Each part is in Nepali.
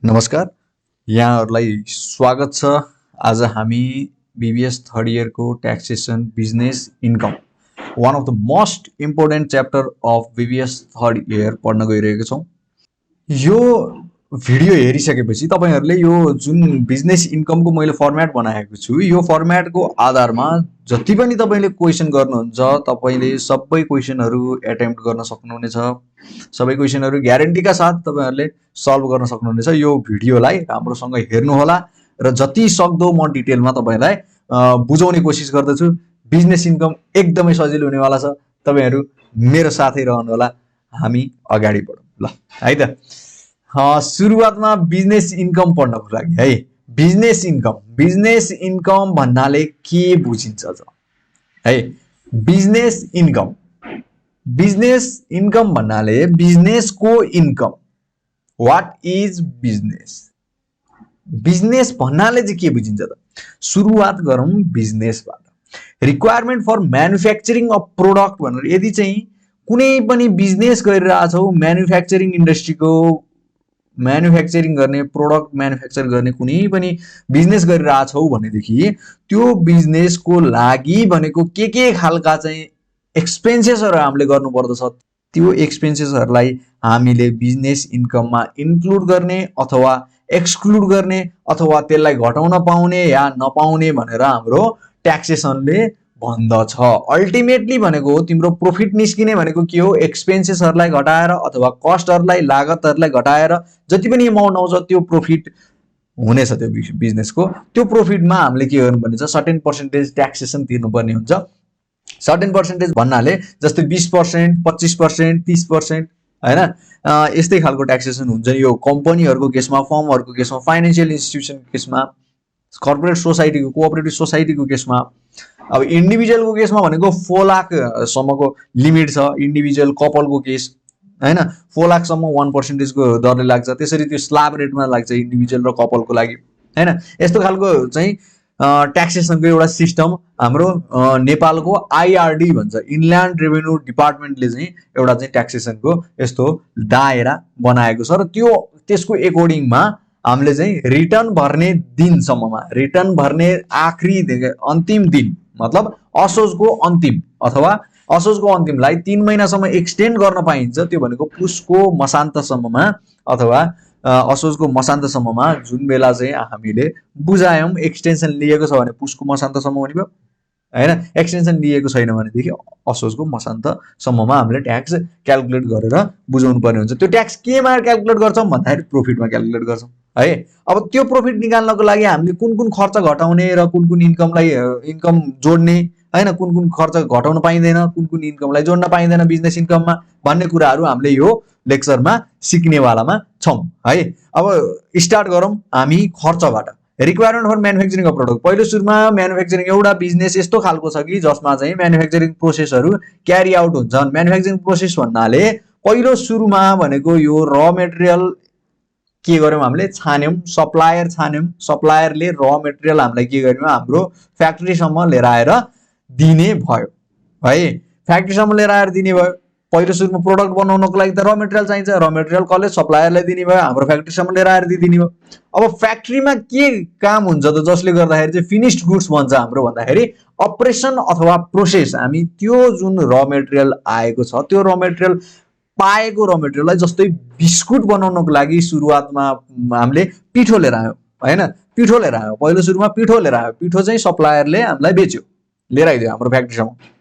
नमस्कार, यहाँहरूलाई स्वागत छ। आज हामी बीबीएस थर्ड इयर को taxation business income one of the most important chapter of BBS third year पढ्न गइरहेको छौँ। यो भिडियो हेरिसकेपछि तपाईहरुले यो जुन बिजनेस इन्कमको मैले फर्म्याट बनाएको छु, यो फर्म्याटको आधारमा जति पनि तपाईले क्वेशन गर्नुहुन्छ, तपाईले सबै क्वेशनहरु एटेम्प्ट गर्न सक्नुहुनेछ। सबै क्वेशनहरु ग्यारेन्टीका साथ तपाईहरुले सल्भ गर्न सक्नुहुनेछ। यो भिडियोलाई राम्रोसँग हेर्नु होला र जति सक्दो म डिटेलमा तपाईलाई बुझाउने कोसिस गर्दछु। बिजनेस इन्कम एकदमै सजिलो हुनेवाला छ। तपाईहरु मेरो साथै रहनु होला। हामी अगाडि बढौं ल है त। सुरुवातमा बिजनेस इन्कम पढ्नको लागि है। बिजनेस इन्कम भन्नाले के बुझिन्छ त है? बिजनेस इन्कम भन्नाले बिजनेसको income. What is business? Business भन्नाले चाहिँ के बुझिन्छ त? सुरुवात गरौँ बिजनेसबाट। Requirement for manufacturing of product भनेर यदि चाहिँ कुनै पनि बिजनेस गरिरहेछौ, म्यानुफ्याक्चरिङ इन्डस्ट्रीको म्यानुफ्याक्चरिङ गर्ने, प्रोडक्ट म्यानुफ्याक्चर गर्ने कुनै पनि बिजनेस गरिरहेछौ भनेदेखि त्यो बिजनेसको लागि भनेको के खालका चाहिँ एक्सपेन्सेसहरु हामीले गर्नुपर्दछ। त्यो एक्सपेन्सेसहरुलाई हामीले बिजनेस इन्कममा इन्क्लुड गर्ने अथवा एक्सक्लुड गर्ने अथवा त्यसलाई घटाउन पाउने या नपाउने भनेर हाम्रो ट्याक्सेसनले भन्दछ। अल्टिमेटली भनेको तिम्रो प्रॉफिट निस्किने भनेको के हो? एक्सपेन्सेसहरुलाई घटाएर अथवा कस्टहरुलाई, लागतहरुलाई घटाएर जति पनि अमाउन्ट आउँछ त्यो प्रॉफिट हुनेछ। त्यो बिजनेसको त्यो प्रॉफिटमा हामीले के गर्नुपर्ने छ? सर्टेन पर्सेन्टेज ट्याक्सेसन तिर्नुपर्ने हुन्छ। सर्टेन पर्सेन्टेज भन्नाले जस्तै 20%, 25%, 30% हैन, यस्तै खालको ट्याक्सेसन हुन्छ। यो कम्पनीहरुको केसमा, फर्महरुको केसमा, फाइनान्शियल इन्स्टिट्युसनको केसमा, कर्पोरेट सोसाइटीको, कोअपरेटिभ सोसाइटीको केसमा। अब इन्डिभिजुअलको केसमा भनेको 4 लाख सम्मको लिमिट छ। इन्डिभिजुअल कपलको केस हैन, 4 लाख सम्म 1% को दरले लाग्छ। त्यसरी त्यो स्ल्याब रेटमा लाग्छ इन्डिभिजुअल र कपलको लागि हैन। यस्तो खालको चाहिँ ट्याक्सेसनको एउटा सिस्टम हाम्रो नेपालको आईआरडी भन्छ, इनल्यान्ड रेभेन्यू डिपार्टमेन्टले चाहिँ एउटा चाहिँ ट्याक्सेसनको यस्तो दायरा बनाएको छ। र त्यो त्यसको अकॉर्डिङमा हामीले चाहिँ रिटर्न भर्ने दिनसम्ममा, रिटर्न भर्ने आखिरी अन्तिम दिन मतलब असोजको अन्तिम अथवा असोजको अन्तिमलाई 3 महिनासम्म एक्सटेन्ड गर्न पाइन्छ। त्यो भनेको पुसको मसान्तसम्ममा अथवा असोजको मसान्तसम्ममा जुन बेला चाहिँ हामीले बुझायौं एक्सटेन्सन लिएको छ भने पुसको मसान्तसम्म हुने भयो हैन। एक्सटेन्सन लिएको छैन भनेदेखि असोजको मसान्तसम्ममा हामीले ट्याक्स क्याल्कुलेट गरेर बुझाउनु पर्ने हुन्छ। त्यो ट्याक्स केमा क्याल्कुलेट गर्छौं भन्दाखेरि प्रॉफिटमा क्याल्कुलेट गर्छौं है। अब त्यो प्रॉफिट निकाल्नको लागि हामीले कुन खर्च घटाउने र कुन इन्कमलाई इन्कम जोड्ने हैन, कुन खर्च घटाउन पाइँदैन, कुन इन्कमलाई जोड्न पाइँदैन बिजनेस इन्कममा भन्ने कुराहरु हामीले यो लेक्चरमा सिक्नेवालामा छौं है। अब स्टार्ट गरौँ हामी खर्चबाट। Requirement for manufacturing of product. पहिलो सुरुमा म्यानुफ्याक्चरिङ एउटा बिजनेस यस्तो खालको छ कि जसमा चाहिँ म्यानुफ्याक्चरिङ प्रोसेसहरु क्यारी आउट हुन्छन्। म्यानुफ्याक्चरिङ प्रोसेस भन्नाले पहिलो सुरुमा भनेको यो र मेटेरियल के गर्यौं हामीले? छान्यौं, सप्लायर छान्यौं। सप्लायरले र मेटेरियल हामीलाई के गर्यो? हाम्रो फ्याक्ट्रीसम्म लिएर आएर दिने भयो है। फ्याक्ट्रीसम्म लिएर आएर दिने भयो। पहिलो सुरुमा प्रोडक्ट बनाउनको लागि त र मेटेरियल चाहिन्छ। र मेटेरियल कसले? सप्लायरलाई दिने भयो, हाम्रो फ्याक्ट्रीसम्म लिएर आएर दिने भयो। अब फ्याक्ट्रीमा के काम हुन्छ त जसले गर्दाखेरि चाहिँ फिनिश्ड गुड्स भन्छ हाम्रो भन्दाखेरि अपरेसन अथवा प्रोसेस। हामी त्यो जुन र मेटेरियल आएको छ त्यो र मेटेरियल पाएको र मेटेरियललाई जस्तै बिस्कुट बनाउनको लागि सुरुवातमा हामीले पिठो लिएर आयौं हैन। पिठो लिएर आयौं, पहिलो सुरुमा पिठो लिएर आयौं। पिठो चाहिँ सप्लायरले हामीलाई बेच्यो, लिएर आइदियो हाम्रो फ्याक्ट्रीसम्म।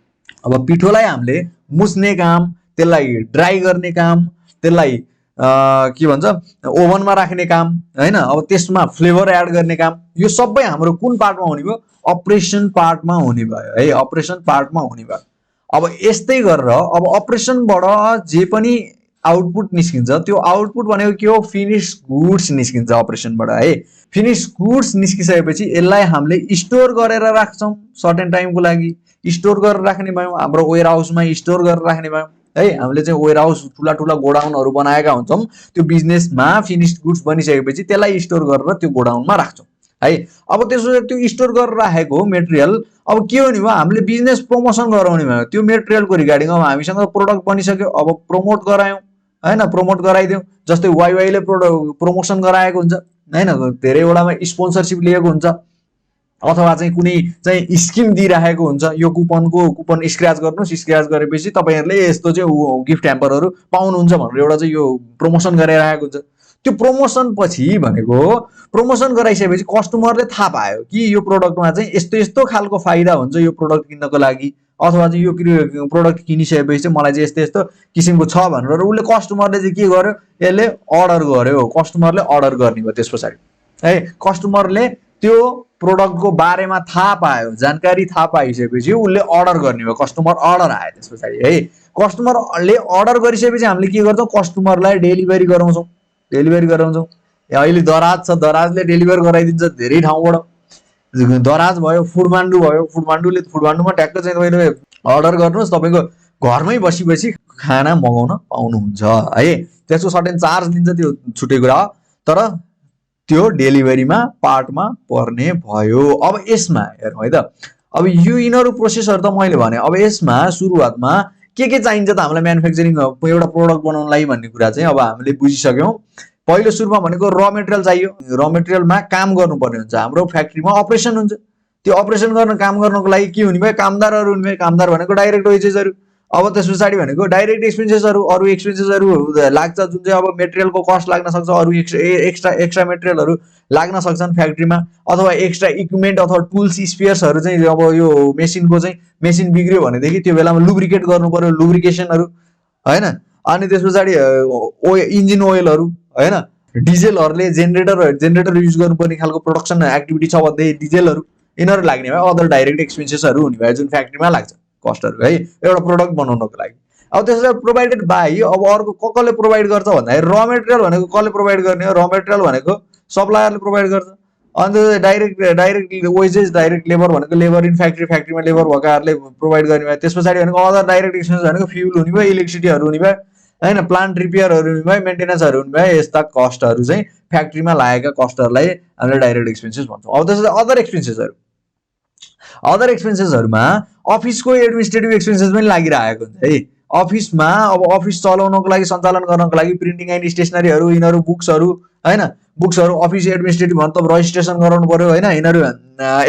अब पिठोलाई हामीले मुस्ने काम, त्यसलाई ड्राई गर्ने काम, त्यसलाई के भन्छ ओभनमा राख्ने काम हैन। अब त्यसमा फ्लेभर एड गर्ने काम, यो सबै हाम्रो कुन पार्टमा हुने भयो? अपरेसन पार्टमा हुने भयो है। अपरेसन पार्टमा हुने भयो। अब यस्तै गरेर अब अपरेसनबाट जे पनि आउटपुट निस्किन्छ त्यो आउटपुट भनेको के हो? फिनिश्ड गुड्स निस्किन्छ अपरेसनबाट है। फिनिश्ड गुड्स निस्किसकेपछि यसलाई हामीले स्टोर गरेर राख्छौं सर्टेन टाइमको लागि। स्टोर गरेर राख्ने भयौं, हाम्रो वेयर हाउसमा स्टोर गरेर राख्ने भयौं है। हामीले चाहिँ वेयर हाउस ठुला गोडाउनहरु बनाएका हुन्छौं। त्यो बिजनेसमा फिनिश्ड गुड्स बनिसकेपछि त्यसलाई स्टोर गरेर त्यो गोडाउनमा राख्छौं है। अब त्यसो त्यो स्टोर गरेर राखेको मेटेरियल अब के हुने भयो? हामीले बिजनेस प्रमोसन गराउने भयो। त्यो मेटेरियलको रिगार्डिङ अब हामीसँग प्रोडक्ट बनिसक्यो, अब प्रमोट गरायौं हैन प्रमोट गराइदिउँ जस्तै वाइवाईले प्रमोसन गराएको हुन्छ हैन धेरैवटामा स्पोन्सरशिप लिएको हुन्छ अथवा चाहिँ कुनै चाहिँ स्किम दिइराखेको हुन्छ यो कुपन स्क्रैच गर्नुस् स्क्रैच गरेपछि तपाईहरुले यस्तो चाहिँ गिफ्ट ह्याम्परहरु पाउनुहुन्छ भनेर एउटा चाहिँ यो प्रमोसन गरिरहेको हुन्छ त्यो प्रमोसन पछि भनेको प्रमोसन गराइसकेपछि कस्टमरले थाहा पायो कि यो प्रोडक्टमा चाहिँ यस्तो यस्तो खालको फाइदा हुन्छ यो प्रोडक्ट किन्नको लागि अथवा चाहिँ यो प्रोडक्ट किनिसकेपछि चाहिँ मलाई चाहिँ यस्तो यस्तो किसिमको छ भनेर उसले कस्टमरले चाहिँ के गर्यो यसले अर्डर गर्यो कस्टमरले अर्डर गर्ने भयो त्यसपछि है कस्टमरले त्यो प्रोडक्टको बारेमा थाहा पायो जानकारी थाहा पाइसकेपछि उसले अर्डर गर्ने भयो कस्टमर अर्डर आयो त्यसपछि है कस्टमरले अर्डर गरिसकेपछि हामीले के गर्छौं कस्टमरलाई डेलिभरी गराउँछौं अहिले दराज छ दराजले डेलिभर गराइदिन्छ धेरै ठाउँबाट दराज भयो फुडमान्डुले फुडमान्डुमा ट्याक्क चाहिँ तपाईले अर्डर गर्नुस् तपाईको घरमै बसी खाना मगाउन पाउनुहुन्छ है त्यसको सर्टेन चार्ज लिन्छ त्यो छुटे कुरा तर त्यो डेलिभरीमा पार्टमा पर्ने भयो अब यसमा हेरौँ है त अब यो यिनीहरु प्रोसेसहरु त मैले भने अब यसमा सुरुवातमा के चाहिन्छ त हामीलाई म्यानुफ्याक्चरिङ एउटा प्रोडक्ट बनाउनलाई भन्ने कुरा चाहिँ अब हामीले बुझिसक्यौं पहिलो सुरुमा भनेको र मटेरियल चाहियो र मटेरियलमा काम गर्नुपर्ने हुन्छ हाम्रो फ्याक्ट्रीमा अपरेसन हुन्छ त्यो अपरेसन गर्न काम गर्नको लागि के हुने भयो कामदारहरु हुने भयो कामदार भनेको डाइरेक्ट वेजेसहरु अब त्यसपछि भनेको डाइरेक्ट एक्सपेन्सेसहरु अरु एक्सपेन्सेसहरु लाग्छ जुन चाहिँ अब मटेरियलको कस्ट लाग्न सक्छ अरु एक्स्ट्रा मटेरियलहरु लाग्न सक्छन् फ्याक्ट्रीमा अथवा एक्स्ट्रा इक्विपमेन्ट अथवा टुल्स स्पेयर्सहरु चाहिँ अब यो मेसिनको चाहिँ मेसिन बिग्रियो भनेदेखि त्यो बेलामा लुब्रिकेट गर्नु पर्यो लुब्रिकेसनहरु हैन अनि त्यसपछि इन्जिन ओइलहरु हैन डिजेलहरुले जेनेरेटर युज गर्नुपर्ने खालको प्रोडक्सन एक्टिभिटी छ भन्दै डिजेलहरु यिनीहरु लाग्ने भयो अदर डाइरेक्ट एक्सपेन्सेसहरु हुने भयो जुन फ्याक्ट्रीमा लाग्छ कस्टहरु है एउटा प्रोडक्ट बनाउनको लागि अब त्यसपछि प्रोवाइडेड बाइ अब अर्को कसले प्रोवाइड गर्छ भन्दाखेरि र मटेरियल भनेको कसले प्रोवाइड गर्ने हो र मटेरियल भनेको सप्लायरले प्रोवाइड गर्छ अनि डाइरेक्ट वेजेस डाइरेक्ट लेबर भनेको लेबर इन फ्याक्ट्रीमा लेबर भएकाहरुले प्रोवाइड गर्ने भयो त्यसपछि भनेको अदर डाइरेक्ट एक्सपेन्सेस भनेको फ्युल हुने भयो इलेक्ट्रिसिटीहरु हुने भयो हैन प्लान्ट रिपेयरहरु हुने भयो मेन्टेनेन्सहरु हुने भयो यस्ता कस्टहरु चाहिँ फ्याक्ट्रीमा लागेका कस्टहरुलाई हामीले डाइरेक्ट एक्सपेन्सेस भन्छौं अब त्यसपछि अदर एक्सपेन्सेसहरुमा अफिसको एडमिनिस्ट्रेटिभ एक्सपेन्सेस पनि लागिरहेको हुन्छ है अफिसमा अब अफिस चलाउनको लागि सञ्चालन गर्नको लागि प्रिन्टिङ एन्ड स्टेशनरीहरु यिनीहरु बुक्सहरु हैन बुक्सहरु अफिस एडमिनिस्ट्रेटिभ मतलब रजिस्ट्रेसन गराउनु पर्यो हैन यिनीहरु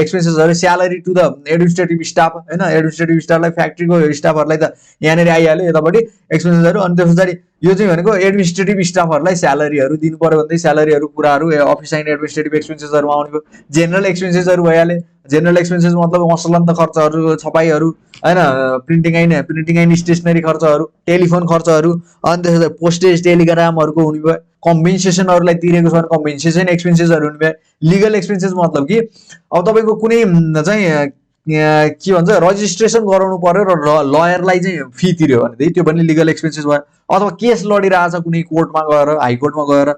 एक्सपेन्सेसहरु salary to the administrative staff हैन एडमिनिस्ट्रेटिभ स्टाफलाई फ्याक्ट्रीको स्टाफहरुलाई त यहाँनेरि आइहाल्यो यतापटि एक्सपेन्सेसहरु अनि त्यसपछि यो चाहिँ भनेको एडमिनिस्ट्रेटिभ स्टाफहरुलाई स्यालेरीहरु दिनु पर्यो भन्दै स्यालेरीहरु कुराहरु अफिस एन्ड एडमिनिस्ट्रेटिभ एक्सपेन्सेसहरुमा आउने भयो जेनरल एक्सपेन्सेसहरु भइहाले जेनरल एक्सपेन्सेस मतलब मसलन खर्चहरु छपाईहरु हैन प्रिन्टिङ एन्ड स्टेशनरी खर्चहरु टेलिफोन खर्चहरु अनि त्यसपछि पोस्टेज टेलिग्रामहरुको हुने भयो कम्पेन्सेसनहरुलाई तिरेको छ भने कम्पेन्सेसन एक्सपेन्सेसहरु हुने भयो लिगल एक्सपेन्सेस मतलब कि अब तपाईको कुनै चाहिँ के भन्छ रजिस्ट्रेसन गराउनु पर्यो र लयरलाई चाहिँ फी तिर्यो भने त्यो पनि लिगल एक्सपेन्सेस भयो अथवा केस लडिरहेछ कुनै कोर्टमा गएर हाई कोर्टमा गएर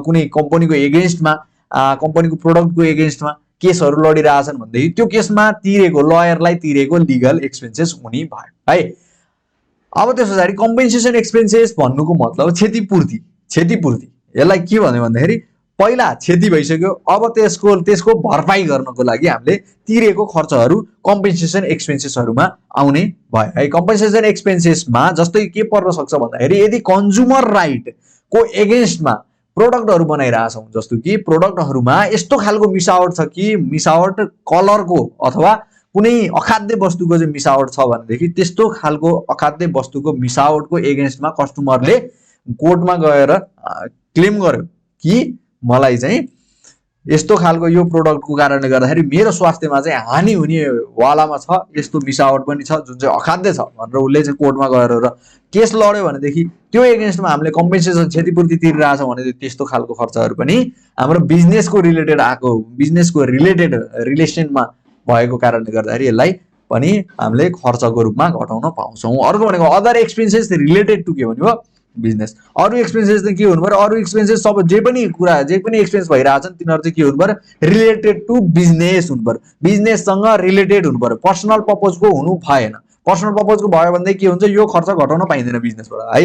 कुनै कम्पनीको एगेन्स्टमा कम्पनीको प्रोडक्टको एगेन्स्टमा केसहरु लडिरहेछन् भन्दै त्यो केसमा तिरेको लयरलाई तिरेको लिगल एक्सपेन्सेस हुने भयो है अब त्यसपछि कम्पेन्सेसन एक्सपेन्सेस भन्नुको मतलब क्षतिपूर्ति यसलाई के भन्यो भन्दाखेरि पहिला क्षति भइसक्यो अब त्यसको भरपाई गर्नको लागि हामीले तिरेको खर्चहरु कम्पेन्सेसन एक्सपेन्सेसहरुमा आउने भयो है कम्पेन्सेसन एक्सपेन्सेसमा जस्तै के पर्न सक्छ भन्दाखेरि यदि कन्ज्युमर राइट को एगेन्स्टमा प्रोडक्टहरु बनाइराछौं जस्तो कि प्रोडक्टहरुमा यस्तो खालको मिसावट छ कि मिसावट कलरको अथवा कुनै अखाद्य वस्तुको चाहिँ मिसावट छ भनेदेखि त्यस्तो खालको अखाद्य वस्तुको मिसावटको एगेन्स्टमा कस्टमरले कोर्टमा गएर क्लेम गर्यो कि मलाई चाहिँ यस्तो खालको यो प्रोडक्टको कारणले गर्दाखेरि मेरो स्वास्थ्यमा चाहिँ हानि हुने वालामा छ यस्तो मिसावट पनि छ जुन चाहिँ अखाद्य छ भनेर उले चाहिँ कोर्टमा गएर र केस लड्यो भनेदेखि त्यो एगेन्स्टमा हामीले कम्पेन्सेसन क्षतिपूर्ति तिरिरहेछ भने त्यस्तो खालको खर्चहरु पनि हाम्रो बिजनेसको रिलेटेड आको बिजनेसको रिलेसनमा भएको कारणले गर्दाखेरि यसलाई पनि हामीले खर्चको रूपमा घटाउन पाउँछौं अर्को भनेको अदर एक्सपेन्सेस रिलेटेड टु के भन्यो बिजनेस अरु एक्सपेन्सेस चाहिँ के हुनु पर्यो अरु एक्सपेन्सेस सब जे पनि एक्सपेन्स भइराछन् तिनीहरु चाहिँ के हुनु पर्यो रिलेटेड टु बिजनेस हुनु पर्यो बिजनेससँग रिलेटेड हुनु पर्यो पर्सनल पर्पजको हुनु भएन पर्सनल पर्पजको भयो भन्दै के हुन्छ यो खर्च घटाउन पाइँदैन बिजनेसबाट है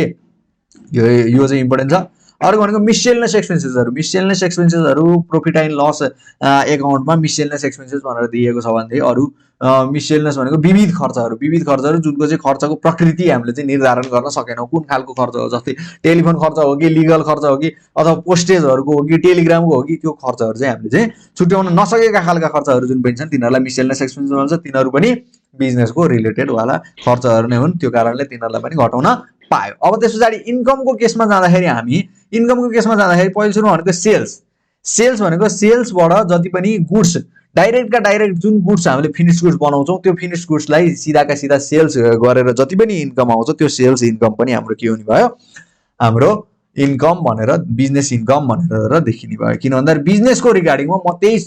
यो चाहिँ इम्पोर्टेन्ट छ अर्को भनेको मिससेलनेस एक्सपेन्सेसहरू। मिससेलनेस एक्सपेन्सेसहरू प्रॉफिट एन्ड लस एकाउन्टमा मिससेलनेस एक्सपेन्सेस भनेर दिएको छ भनेदेखि अरू मिससेलनेस भनेको विविध खर्चहरू। विविध खर्चहरू जुनको चाहिँ खर्चको प्रकृति हामीले चाहिँ निर्धारण गर्न सकेनौँ, कुन खालको खर्च हो, जस्तै टेलिफोन खर्च हो कि लिगल खर्च हो कि अथवा पोस्टेजहरूको हो कि टेलिग्रामको हो कि त्यो खर्चहरू चाहिँ हामीले चाहिँ छुट्याउन नसकेका खालका खर्चहरू जुन पनि छन् तिनीहरूलाई मिससेलनेस एक्सपेन्सेस भन्छ। तिनीहरू पनि बिजनेसको रिलेटेड वाला खर्चहरू नै हुन्, त्यो कारणले तिनीहरूलाई पनि घटाउन पायो। अब त्यस पछाडि इन्कमको केसमा जाँदाखेरि हामी इन्कमको केसमा जाँदाखेरि पहिलो सुरु भनेको सेल्स। सेल्स भनेको सेल्सबाट जति पनि गुड्स डाइरेक्टका डाइरेक्ट जुन गुड्स हामीले फिनिश गुड्स बनाउँछौँ त्यो फिनिश गुड्सलाई सिधाका सिधा सेल्स गरेर जति पनि इन्कम आउँछ त्यो सेल्स इन्कम पनि हाम्रो के हुने भयो, हाम्रो इन्कम भनेर बिजनेस इन्कम भनेर देखिने भयो। किन भन्दा बिजनेसको रिगार्डिङमा म त्यही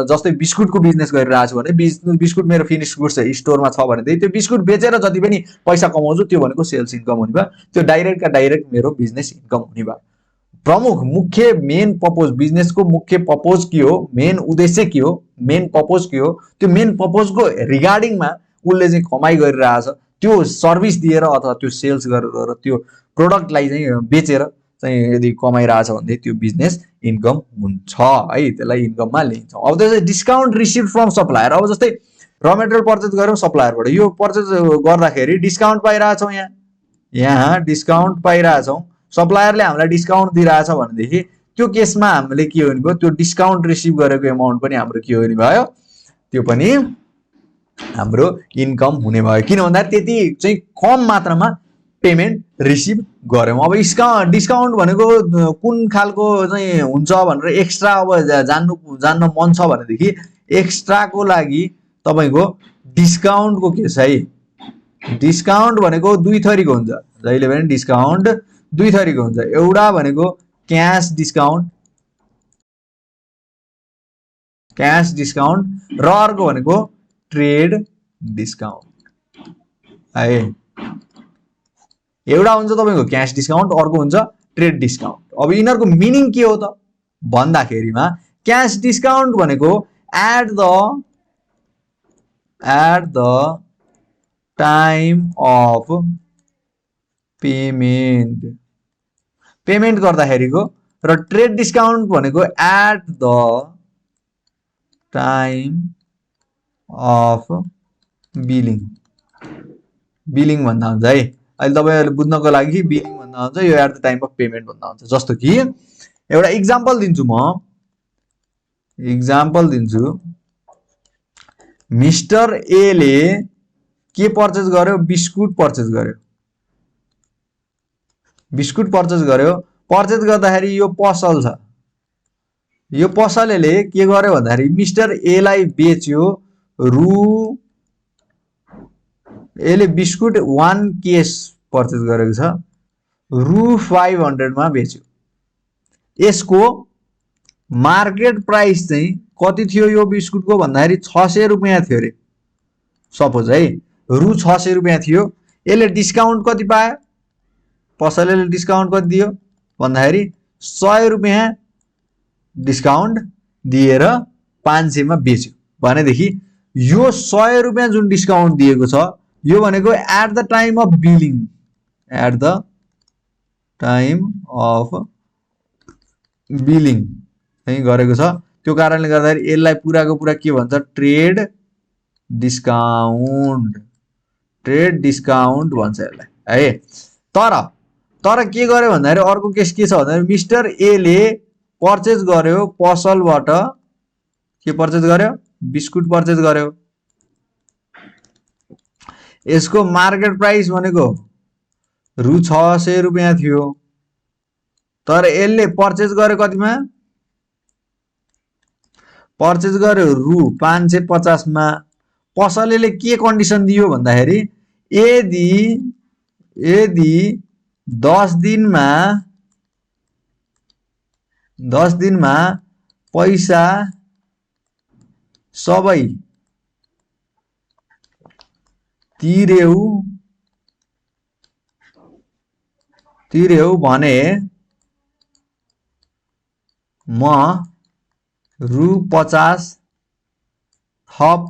जस्तै बिस्कुटको बिजनेस गरिरहेको छु भने बिस्कुट मेरो फिनिश गुड्स स्टोरमा छ भनेदेखि त्यो बिस्कुट बेचेर जति पनि पैसा कमाउँछु त्यो भनेको सेल्स इन्कम हुने भयो। त्यो डाइरेक्टका डाइरेक्ट मेरो बिजनेस इन्कम हुने भयो। प्रमुख मुख्य मेन पर्पज बिजनेसको मुख्य पर्पज के हो, मेन उद्देश्य के हो, मेन पर्पज के हो, त्यो मेन पर्पजको रिगार्डिङमा उसले चाहिँ कमाइ गरिरहेछ त्यो सर्भिस दिएर अथवा त्यो सेल्स गरेर त्यो प्रोडक्टलाई चाहिँ बेचेर चाहिँ यदि कमाइरहेछ भनेदेखि त्यो बिजनेस इन्कम हुन्छ है, त्यसलाई इन्कममा लिन्छौँ। अब त्यसै डिस्काउन्ट रिसिभ फ्रम सप्लायर। अब जस्तै र मेटेरियल पर्चेज गऱ्यौँ सप्लायरबाट, यो पर्चेज गर्दाखेरि डिस्काउन्ट पाइरहेछौँ, यहाँ डिस्काउन्ट पाइरहेछौँ, सप्लायरले हामीलाई डिस्काउन्ट दिइरहेछ भनेदेखि त्यो केसमा हामीले के हुने भयो, त्यो डिस्काउन्ट रिसिभ गरेको एमाउन्ट पनि हाम्रो के हुने भयो, त्यो पनि हाम्रो इन्कम हुने भयो। किन भन्दा त्यति चाहिँ कम मात्रामा पेमेन्ट रिसिभ गऱ्यौँ। अब डिस्काउन्ट भनेको कुन खालको चाहिँ हुन्छ भनेर एक्स्ट्रा अब जान्न मन छ भनेदेखि एक्स्ट्राको लागि तपाईँको डिस्काउन्टको केस है। डिस्काउन्ट भनेको दुई थरीको हुन्छ, जहिले पनि डिस्काउन्ट दुई थरीको हुन्छ। एउटा भनेको क्यास डिस्काउन्ट, क्यास डिस्काउन्ट, र अर्को भनेको ट्रेड डिस्काउन्ट है। एउटा हुन्छ तपाईँको क्यास डिस्काउन्ट, अर्को हुन्छ ट्रेड डिस्काउन्ट। अब यिनीहरूको मिनिङ के हो त भन्दाखेरिमा क्यास डिस्काउन्ट भनेको at the time of payment गर्दाखेरिको, र ट्रेड डिस्काउन्ट भनेको at the time of billing भन्दा हुन्छ है। अहिले तपाईँहरूले बुझ्नको लागि बिलिङ भन्दा हुन्छ, यो at the time of payment भन्दा हुन्छ। जस्तो कि एउटा इक्जाम्पल दिन्छु म, इक्जाम्पल दिन्छु। मिस्टर एले के पर्चेज गर्यो, बिस्कुट पर्चेज गर्यो, बिस्कुट पर्चेज गर्यो। पर्चेज गर्दाखेरि यो पसल छ, यो पसलले के गर्यो भन्दाखेरि मिस्टर एलाई बेच्यो यसले बिस्कुट 1 केस पर्चेज गरेको छ, रु 500 मा बेच्यो। यसको मार्केट प्राइस चाहिँ कति थियो यो बिस्कुटको भन्दाखेरि 600 रुपियाँ थियो अरे, सपोज है, रु 600 रुपियाँ थियो। यसले डिस्काउन्ट कति पायो, पसलले डिस्काउन्ट कति दियो भन्दाखेरि 100 रुपियाँ डिस्काउन्ट दिएर 500 मा बेच्यो भनेदेखि यो 100 रुपियाँ जुन डिस्काउन्ट दिएको छ यो भनेको at the time of billing, at the time of billing चाहिँ गरेको छ। त्यो कारणले गर्दाखेरि यसलाई पुराको पुरा के भन्छ, ट्रेड डिस्काउन्ट, ट्रेड डिस्काउन्ट भन्छ यसलाई है। तर के गर्यो भन्दाखेरि अर्को केस के छ भन्दाखेरि मिस्टर एले पर्चेज गर्यो पसलबाट, के पर्चेज गर्यो, बिस्कुट पर्चेज गर्यो। यसको मार्केट प्राइस भनेको रु 600 रुपियाँ थियो, तर यसले पर्चेज गर्यो कतिमा, पर्चेज गर्यो रु 550 मा। पसलले के कन्डिसन दियो भन्दाखेरि यदि 10 दिनमा पैसा सबै तिर्यौ भने म रु 50 थप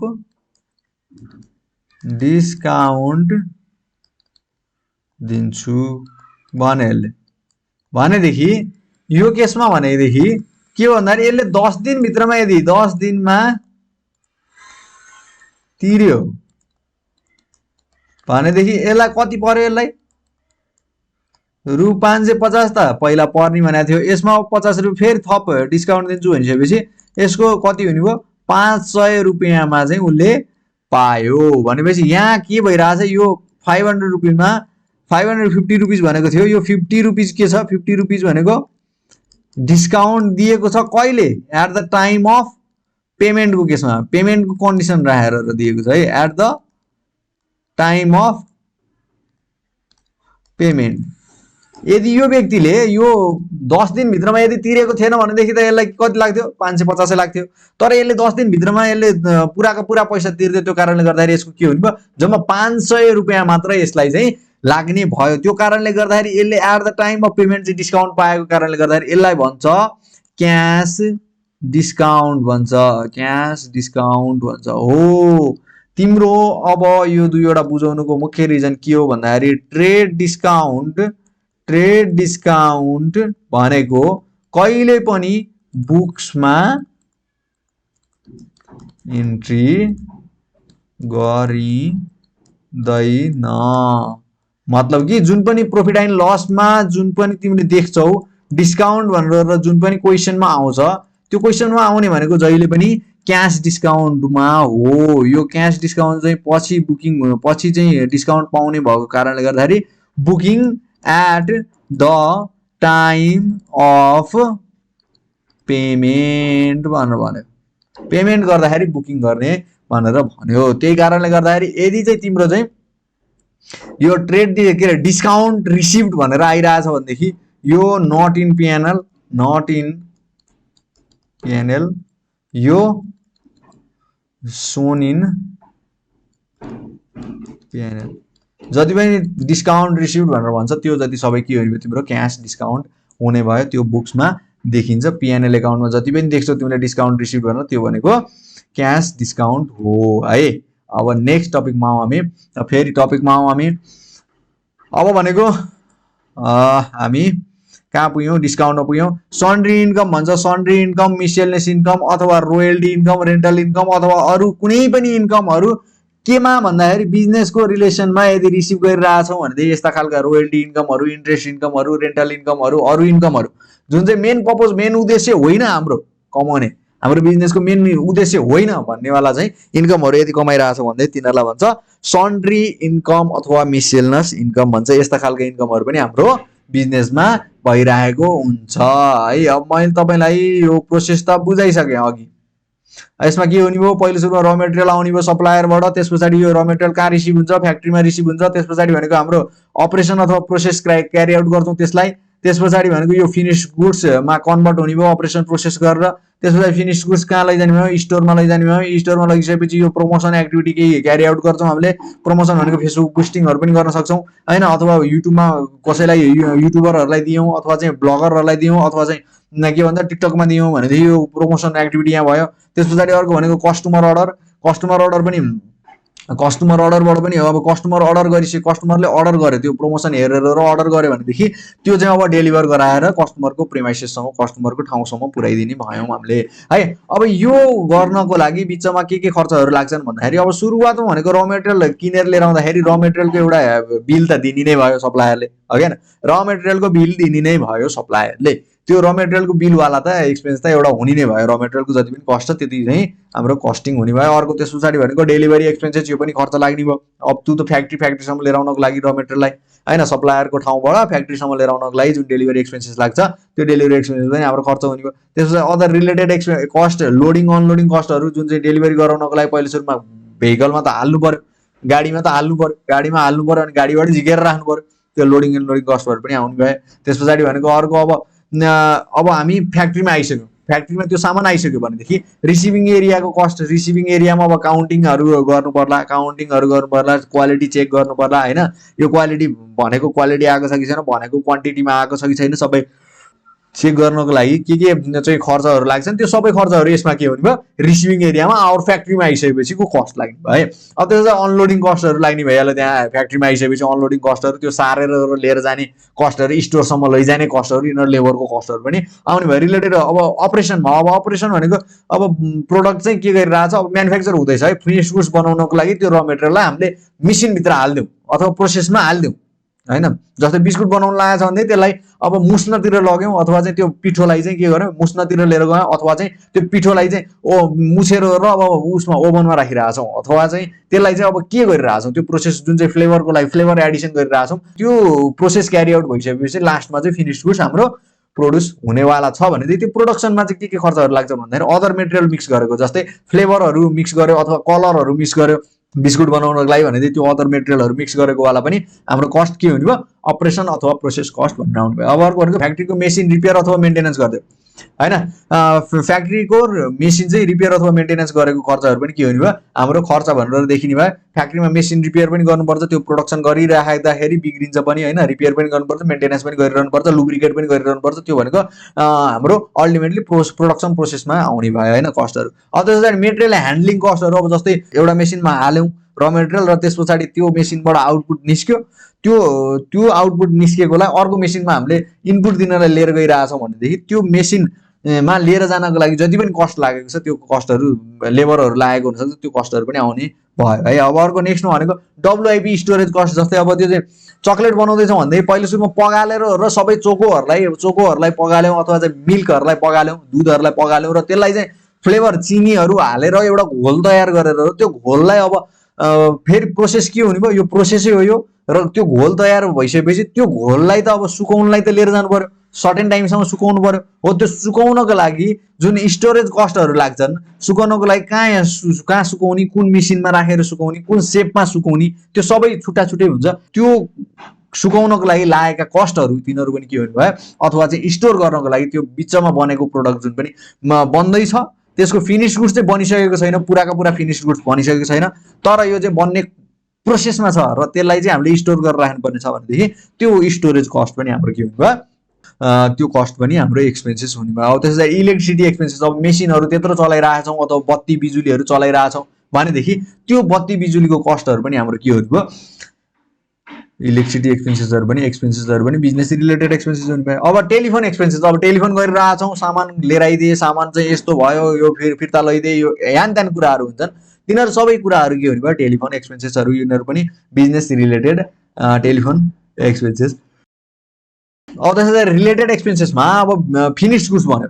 डिस्काउन्ट दिन्छु भनेदेखि यो केसमा भनेदेखि के भन्दाखेरि यसले 10 दिनभित्रमा यदि 10 दिनमा तिर्यो भनेदेखि यसलाई कति पर्यो यसलाई रु 550 त पहिला पर्ने भनेको थियो यसमा 50 रुपियाँ फेरि थप डिस्काउन्ट दिन्छु भनिसकेपछि यसको कति हुने भयो 500 रुपियाँमा चाहिँ उसले पायो भनेपछि यहाँ के भइरहेछ यो 500 रुपियाँमा 550 रुपिस भनेको थियो यो 50 रुपिस के छ 50 रुपिस भनेको डिस्काउन्ट दिएको छ कहिले एट द टाइम अफ पेमेन्टको केसमा पेमेन्टको कन्डिसन राखेर दिएको छ है at the time of payment यदि यो व्यक्तिले यो 10 दिनभित्रमा यदि तिरेको थिएन भनेदेखि त यसलाई कति लाग्थ्यो 550 लाग्थ्यो तर यसले 10 दिनभित्रमा यसले पुराको पुरा पैसा तिर्दै त्यो कारणले गर्दाखेरि यसको के हुने भयो जम्मा 500 रुपियाँ मात्र यसलाई चाहिँ लाग्ने भयो त्यो कारणले गर्दाखेरि यसले at the time of payment चाहिँ डिस्काउन्ट पाएको कारणले गर्दाखेरि यसलाई भन्छ क्याश डिस्काउन्ट भन्छ हो तिम्रो अब यो दुईवटा बुझाउनुको मुख्य रिजन के हो भन्दाखेरि ट्रेड डिस्काउन्ट भनेको कहिले पनि बुक्समा इन्ट्री गरिँदैन मतलब कि जुन पनि प्रॉफिट एन्ड लसमा जुन पनि तिमीले देख्छौ डिस्काउन्ट भनेर जुन पनि क्वेशनमा आउँछ त्यो क्वेशनमा आउने भनेको जहिले पनि क्याश डिस्काउन्टमा हो यो क्याश डिस्काउन्ट चाहिँ पछि चाहिँ डिस्काउन्ट पाउने भएको कारणले गर्दाखेरि booking at the time of payment भनेर भन्यो पेमेन्ट गर्दाखेरि बुकिङ गर्ने भनेर भन्यो त्यही कारणले गर्दाखेरि यदि चाहिँ तिम्रो चाहिँ यो ट्रेड के अरे डिस्काउन्ट रिसिभ्ड भनेर आइरहेछ भनेदेखि यो नट इन पिएनएल यो सोन इन पिएनएल जति पनि डिस्काउन्ट रिसिभ्ड भनेर भन्छ त्यो जति सबै के हो तिम्रो क्याश डिस्काउन्ट हुने भयो त्यो बुक्समा देखिन्छ पिएनएल एकाउन्टमा जति पनि देख्छौ तिमीले डिस्काउन्ट रिसिभ भनेर त्यो भनेको क्याश डिस्काउन्ट हो है अब नेक्स्ट टपिकमा आउँ हामी फेरि टपिकमा आउँ हामी अब भनेको हामी कहाँ पुग्यौँ डिस्काउन्टमा पुग्यौँ सन्ड्री इन्कम भन्छ सन्ड्री इन्कम मिसलेनियस इन्कम अथवा रोयल्टी इन्कम रेन्टल इन्कम अथवा अरू कुनै पनि इन्कमहरू केमा भन्दाखेरि बिजनेसको रिलेसनमा यदि रिसिभ गरिरहेछौँ भनेदेखि यस्ता खालका रोयल्टी इन्कमहरू इन्ट्रेस्ट इन्कमहरू रेन्टल इन्कमहरू अरू इन्कमहरू जुन चाहिँ मेन उद्देश्य होइन हाम्रो कमाउने हाम्रो बिजनेसको मेन उद्देश्य होइन भन्नेवाला चाहिँ इन्कमहरू यदि कमाइरहेछ भने तिनीहरूलाई भन्छ सन्ड्री इन्कम अथवा मिसलेनियस इन्कम भन्छ यस्ता खालका इन्कमहरू पनि हाम्रो बिजनेसमा भइरहेको हुन्छ है अब मैले तपाईँलाई यो प्रोसेस त बुझाइसकेँ अघि यसमा के हुने भयो पहिलो सुरुमा र मेटेरियल आउने भयो सप्लायरबाट त्यस पछाडि यो र मेटेरियल कहाँ रिसिभ हुन्छ फ्याक्ट्रीमा रिसिभ हुन्छ त्यस पछाडि भनेको हाम्रो अपरेसन अथवा प्रोसेस क्यारी आउट गर्छौँ त्यसलाई त्यस पछाडि भनेको यो फिनिश गुड्समा कन्भर्ट हुने भयो अपरेसन प्रोसेस गरेर त्यस पछाडि फिनिश गुड्स कहाँ लैजाने भयो स्टोरमा लैजाने भयो स्टोरमा लगिसकेपछि यो प्रमोसन एक्टिभिटी केही क्यारी आउट गर्छौँ हामीले प्रमोसन भनेको फेसबुक पोस्टिङहरू पनि गर्न सक्छौँ होइन अथवा युट्युबमा कसैलाई युट्युबरहरूलाई दियौँ अथवा चाहिँ ब्लगरहरूलाई दियौँ अथवा चाहिँ के भन्छ टिकटकमा दियौँ भनेदेखि यो प्रमोसन एक्टिभिटी यहाँ भयो त्यस पछाडि अर्को भनेको कस्टमर अर्डर पनि कस्टमर अर्डरबाट पनि अब कस्टमर अर्डर गरिसक्यो कस्टमरले अर्डर गर्यो त्यो प्रमोसन हेरेर र अर्डर गर्यो भनेदेखि त्यो चाहिँ अब डेलिभर गराएर कस्टमरको प्रिमाइसेससम्म कस्टमरको ठाउँसम्म पुर्याइदिने भयौँ हामीले है अब यो गर्नको लागि बिचमा के खर्चहरू लाग्छन् भन्दाखेरि अब सुरुवातमा भनेको र मेटेरियल किनेर लिएर आउँदाखेरि र मेटेरियलको एउटा बिल त दिने नै भयो सप्लायरले होइन र मेटेरियलको बिल दिने नै भयो सप्लायरले त्यो र मेटेरियलको बिलवाला त एक्सपेन्स त एउटा हुने नै भयो र मेटेरियलको जति पनि कस्ट छ त्यति चाहिँ हाम्रो कस्टिङ हुने भयो अर्को त्यस पछाडि भनेको डेलिभरी एक्सपेन्सेस यो पनि खर्च लाग्ने भयो अप टु द फ्याक्ट्रीसम्म लिएर आउनको लागि र मेटेरियललाई होइन सप्लायरको ठाउँबाट फ्याक्ट्रीसम्म लिएर आउनको लागि जुन डेलिभरी एक्सपेन्सेस लाग्छ त्यो डेलिभरी एक्सपेन्सेस पनि हाम्रो खर्च हुने भयो त्यस पछाडि other related cost loading unloading कस्टहरू जुन चाहिँ डेलिभरी गराउनको लागि पहिलो सुरुमा भेहिकलमा त हाल्नु पर्यो गाडीमा हाल्नु पर्यो अनि गाडीबाट झिकेर राख्नु पर्यो त्यो लोडिङ अनलोडिङ कस्टहरू पनि आउनु भयो त्यस पछाडि भनेको अर्को अब हामी फ्याक्ट्रीमा आइसक्यौँ फ्याक्ट्रीमा त्यो सामान आइसक्यो भनेदेखि रिसिभिङ एरियाको कस्ट रिसिभिङ एरियामा अब काउन्टिङहरू गर्नु पर्ला क्वालिटी चेक गर्नु पर्ला होइन यो क्वालिटी भनेको क्वालिटी आएको छ कि छैन भनेको क्वान्टिटीमा आएको छ कि छैन सबै चेक गर्नको लागि के चाहिँ खर्चहरू लाग्छन् त्यो सबै खर्चहरू यसमा के हुने भयो रिसिभिङ एरियामा आवर फ्याक्ट्रीमा आइसकेपछिको कस्ट लाग्ने भयो है। अब त्यसो अनलोडिङ कस्टहरू लाग्ने भइहाल्यो त्यहाँ फ्याक्ट्रीमा आइसकेपछि अनलोडिङ कस्टहरू त्यो सारेर लिएर जाने कस्टहरू स्टोरसम्म लैजाने कस्टहरू यिनीहरू लेबरको कस्टहरू पनि आउने भयो रिलेटेड। अब अपरेसनमा अब अपरेसन भनेको अब प्रोडक्ट चाहिँ के गरिरहेछ अब म्यानुफ्याक्चर हुँदैछ है फिनिस गुड्स बनाउनको लागि त्यो र मेटेरियललाई हामीले मेसिनभित्र हालिदिउँ अथवा प्रोसेसमा हालिदिउँ होइन। जस्तै बिस्कुट बनाउन लागेको छ भने त्यसलाई अब मुस्नतिर लग्यौँ अथवा चाहिँ त्यो पिठोलाई चाहिँ के गर्यौँ मुस्नतिर लिएर गयौँ अथवा चाहिँ त्यो पिठोलाई चाहिँ मुछेर र अब उसमा ओभनमा राखिरहेछौँ अथवा चाहिँ त्यसलाई चाहिँ अब के गरिरहेछौँ त्यो प्रोसेस जुन चाहिँ फ्लेभरको लागि फ्लेभर एडिसन गरिरहेछौँ त्यो प्रोसेस क्यारी आउट भइसकेपछि लास्टमा चाहिँ फिनिस गुड्स हाम्रो प्रोड्युस हुनेवाला छ भनेदेखि त्यो प्रोडक्सनमा चाहिँ के खर्चहरू लाग्छ भन्दाखेरि अदर मेटेरियल मिक्स गरेको जस्तै फ्लेभरहरू मिक्स गर्यो अथवा कलरहरू मिक्स गर्यो बिस्कुट बनाउनको लागि भनेदेखि त्यो अदर मेटेरियलहरू मिक्स गरेको वाला पनि हाम्रो कस्ट के हुने भयो अपरेसन अथवा प्रोसेस कस्ट भनेर आउनु भयो। अब अर्को भनेको फ्याक्ट्रीको मेसिन रिपेयर अथवा मेन्टेनेन्स गरिदियो होइन। फ्याक्ट्रीको मेसिन चाहिँ रिपेयर अथवा मेन्टेनेन्स गरेको खर्चहरू पनि के हुने भयो हाम्रो खर्च भनेर देखिने भयो। फ्याक्ट्रीमा मेसिन रिपेयर पनि गर्नुपर्छ त्यो प्रोडक्सन गरिराख्दाखेरि बिग्रिन्छ पनि होइन रिपेयर पनि गर्नुपर्छ मेन्टेनेन्स पनि गरिरहनुपर्छ लुब्रिकेट पनि गरिरहनुपर्छ त्यो भनेको हाम्रो अल्टिमेटली प्रोडक्सन प्रोसेसमा आउने भयो होइन कस्टहरू। अब त्यसरी मेटेरियल ह्यान्डलिङ कस्टहरू अब जस्तै एउटा मेसिनमा हाल्यौँ र मेटेरियल र त्यस पछाडि त्यो मेसिनबाट आउटपुट निस्क्यो त्यो आउटपुट निस्केकोलाई अर्को मेसिनमा हामीले इनपुट दिनलाई लिएर गइरहेछौँ भनेदेखि त्यो मेसिनमा लिएर जानको लागि जति पनि कस्ट लागेको छ त्यो कस्टहरू लेबरहरू लागेको हुनसक्छ त्यो कस्टहरू पनि आउने भयो है। अब अर्को नेक्स्टमा भनेको डब्लुआइपी स्टोरेज कस्ट जस्तै अब त्यो चाहिँ चक्लेट बनाउँदैछौँ भनेदेखि पहिलो सुरुमा पगालेर र सबै चोकोहरूलाई पगाल्यौँ अथवा चाहिँ मिल्कहरूलाई पगाल्यौँ दुधहरूलाई पगाल्यौँ र त्यसलाई चाहिँ फ्लेभर चिनीहरू हालेर एउटा घोल तयार गरेर त्यो घोललाई अब फेरि प्रोसेस के हुने भयो यो प्रोसेसै हो यो र त्यो घोल तयार भइसकेपछि त्यो घोललाई त अब सुकाउनलाई त लिएर जानु पर्यो सर्टेन टाइमसम्म सुकाउनु पर्यो हो। त्यो सुकाउनको लागि जुन स्टोरेज कस्टहरू लाग्छन् सुकाउनको लागि कहाँ सुकाउने कुन मेसिनमा राखेर सुकाउने कुन सेपमा सुकाउने त्यो सबै छुट्टा छुट्टै हुन्छ। त्यो सुकाउनको लागि लागेका कस्टहरू तिनीहरू पनि के हुने भयो अथवा चाहिँ स्टोर गर्नको लागि त्यो बिचमा बनेको प्रोडक्ट जुन पनि बन्दैछ त्यसको फिनिस गुड्स चाहिँ बनिसकेको छैन पुराका पुरा फिनिस गुड्स बनिसकेको छैन तर यो चाहिँ बन्ने प्रोसेसमा छ र त्यसलाई चाहिँ हामीले स्टोर गरेर राख्नुपर्ने छ भनेदेखि त्यो स्टोरेज कस्ट पनि हाम्रो के हुने भयो त्यो कस्ट पनि हाम्रो एक्सपेन्सेस हुने भयो। अब त्यसरी इलेक्ट्रिसिटी एक्सपेन्सेस अब मेसिनहरू त्यत्रो चलाइरहेछौँ अथवा बत्ती बिजुलीहरू चलाइरहेछौँ भनेदेखि त्यो बत्ती बिजुलीको कस्टहरू पनि हाम्रो के हुने भयो इलेक्ट्रिसिटी एक्सपेन्सेसहरू पनि बिजनेस रिलेटेड एक्सपेन्सेस हुने भयो। अब टेलिफोन एक्सपेन्सेस अब टेलिफोन गरिरहेछौँ सामान लिएर आइदिए सामान चाहिँ यस्तो भयो यो फिर्ता लैदिए यो ह्यान त्यान कुराहरू हुन्छन् तिनीहरू सबै कुराहरू के हुने भयो टेलिफोन एक्सपेन्सेसहरू यिनीहरू पनि बिजनेस रिलेटेड टेलिफोन एक्सपेन्सेस। अब त्यसरी रिलेटेड एक्सपेन्सेसमा अब फिनिस गुड्स भन्यो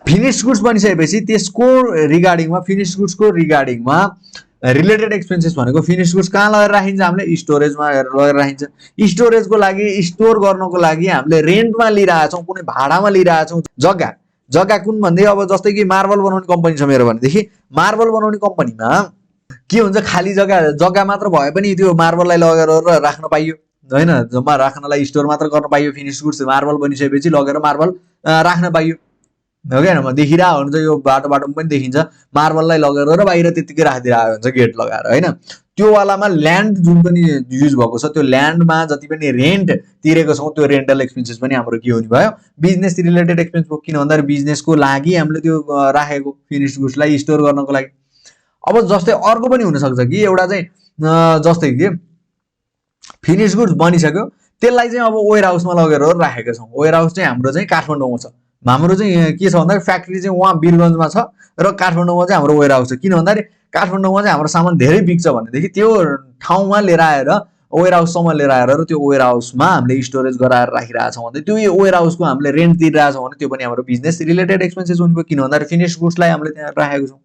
फिनिस गुड्स बनिसकेपछि त्यसको रिगार्डिङमा फिनिस गुड्सको रिगार्डिङमा रिलेटेड एक्सपेन्सेस भनेको फिनिस गुड्स कहाँ लगेर राखिन्छ हामीले स्टोरेजमा लगेर राखिन्छ। स्टोरेजको लागि स्टोर गर्नको लागि हामीले रेन्टमा लिइरहेछौँ कुनै भाडामा लिइरहेछौँ जग्गा कुन भन्दै अब जस्तै कि मार्बल बनाउने कम्पनी छ मेरो भनेदेखि मार्बल बनाउने कम्पनीमा के हुन्छ खाली जग्गा मात्र भए पनि त्यो मार्बललाई लगेर राख्न पाइयो होइन जम्मा राख्नलाई स्टोर मात्र गर्न पाइयो फिनिस गुड्स मार्बल बनिसकेपछि लगेर मार्बल राख्न पाइयो हो क्या म देखिरहेको हुन्छ यो बाटोमा पनि देखिन्छ मार्बललाई लगेर र बाहिर त्यतिकै राखिदिरहेको हुन्छ गेट लगाएर होइन। त्यो वालामा ल्यान्ड जुन पनि युज भएको छ त्यो ल्यान्डमा जति पनि रेन्ट तिरेको छौँ त्यो रेन्टल एक्सपेन्सेस पनि हाम्रो के हुने भयो बिजनेस रिलेटेड एक्सपेन्स भयो किन भन्दाखेरि बिजनेसको लागि हामीले त्यो राखेको फिनिस गुड्सलाई स्टोर गर्नको लागि। अब जस्तै अर्को पनि हुनसक्छ कि एउटा चाहिँ जस्तै कि फिनिस गुड्स बनिसक्यो त्यसलाई चाहिँ अब वेयर हाउसमा लगेर राखेका छौँ वेयर हाउस चाहिँ हाम्रो चाहिँ काठमाडौँमा छ हाम्रो चाहिँ के छ भन्दाखेरि फ्याक्ट्री चाहिँ उहाँ वीरगन्जमा छ र काठमाडौँमा चाहिँ हाम्रो वेयर हाउस छ किन भन्दाखेरि काठमाडौँमा चाहिँ हाम्रो सामान धेरै बिक्छ भनेदेखि त्यो ठाउँमा लिएर आएर वेयर हाउससम्म लिएर आएर र त्यो वेयर हाउसमा हामीले स्टोरेज गराएर राखिरहेछौँ भने त्यो वेयर हाउसको हामीले रेन्ट तिरिरहेछौँ भने त्यो पनि हाम्रो बिजनेस रिलेटेड एक्सपेन्सेस हुने भयो किन भन्दाखेरि फिनिस गुड्सलाई हामीले त्यहाँ राखेको छौँ।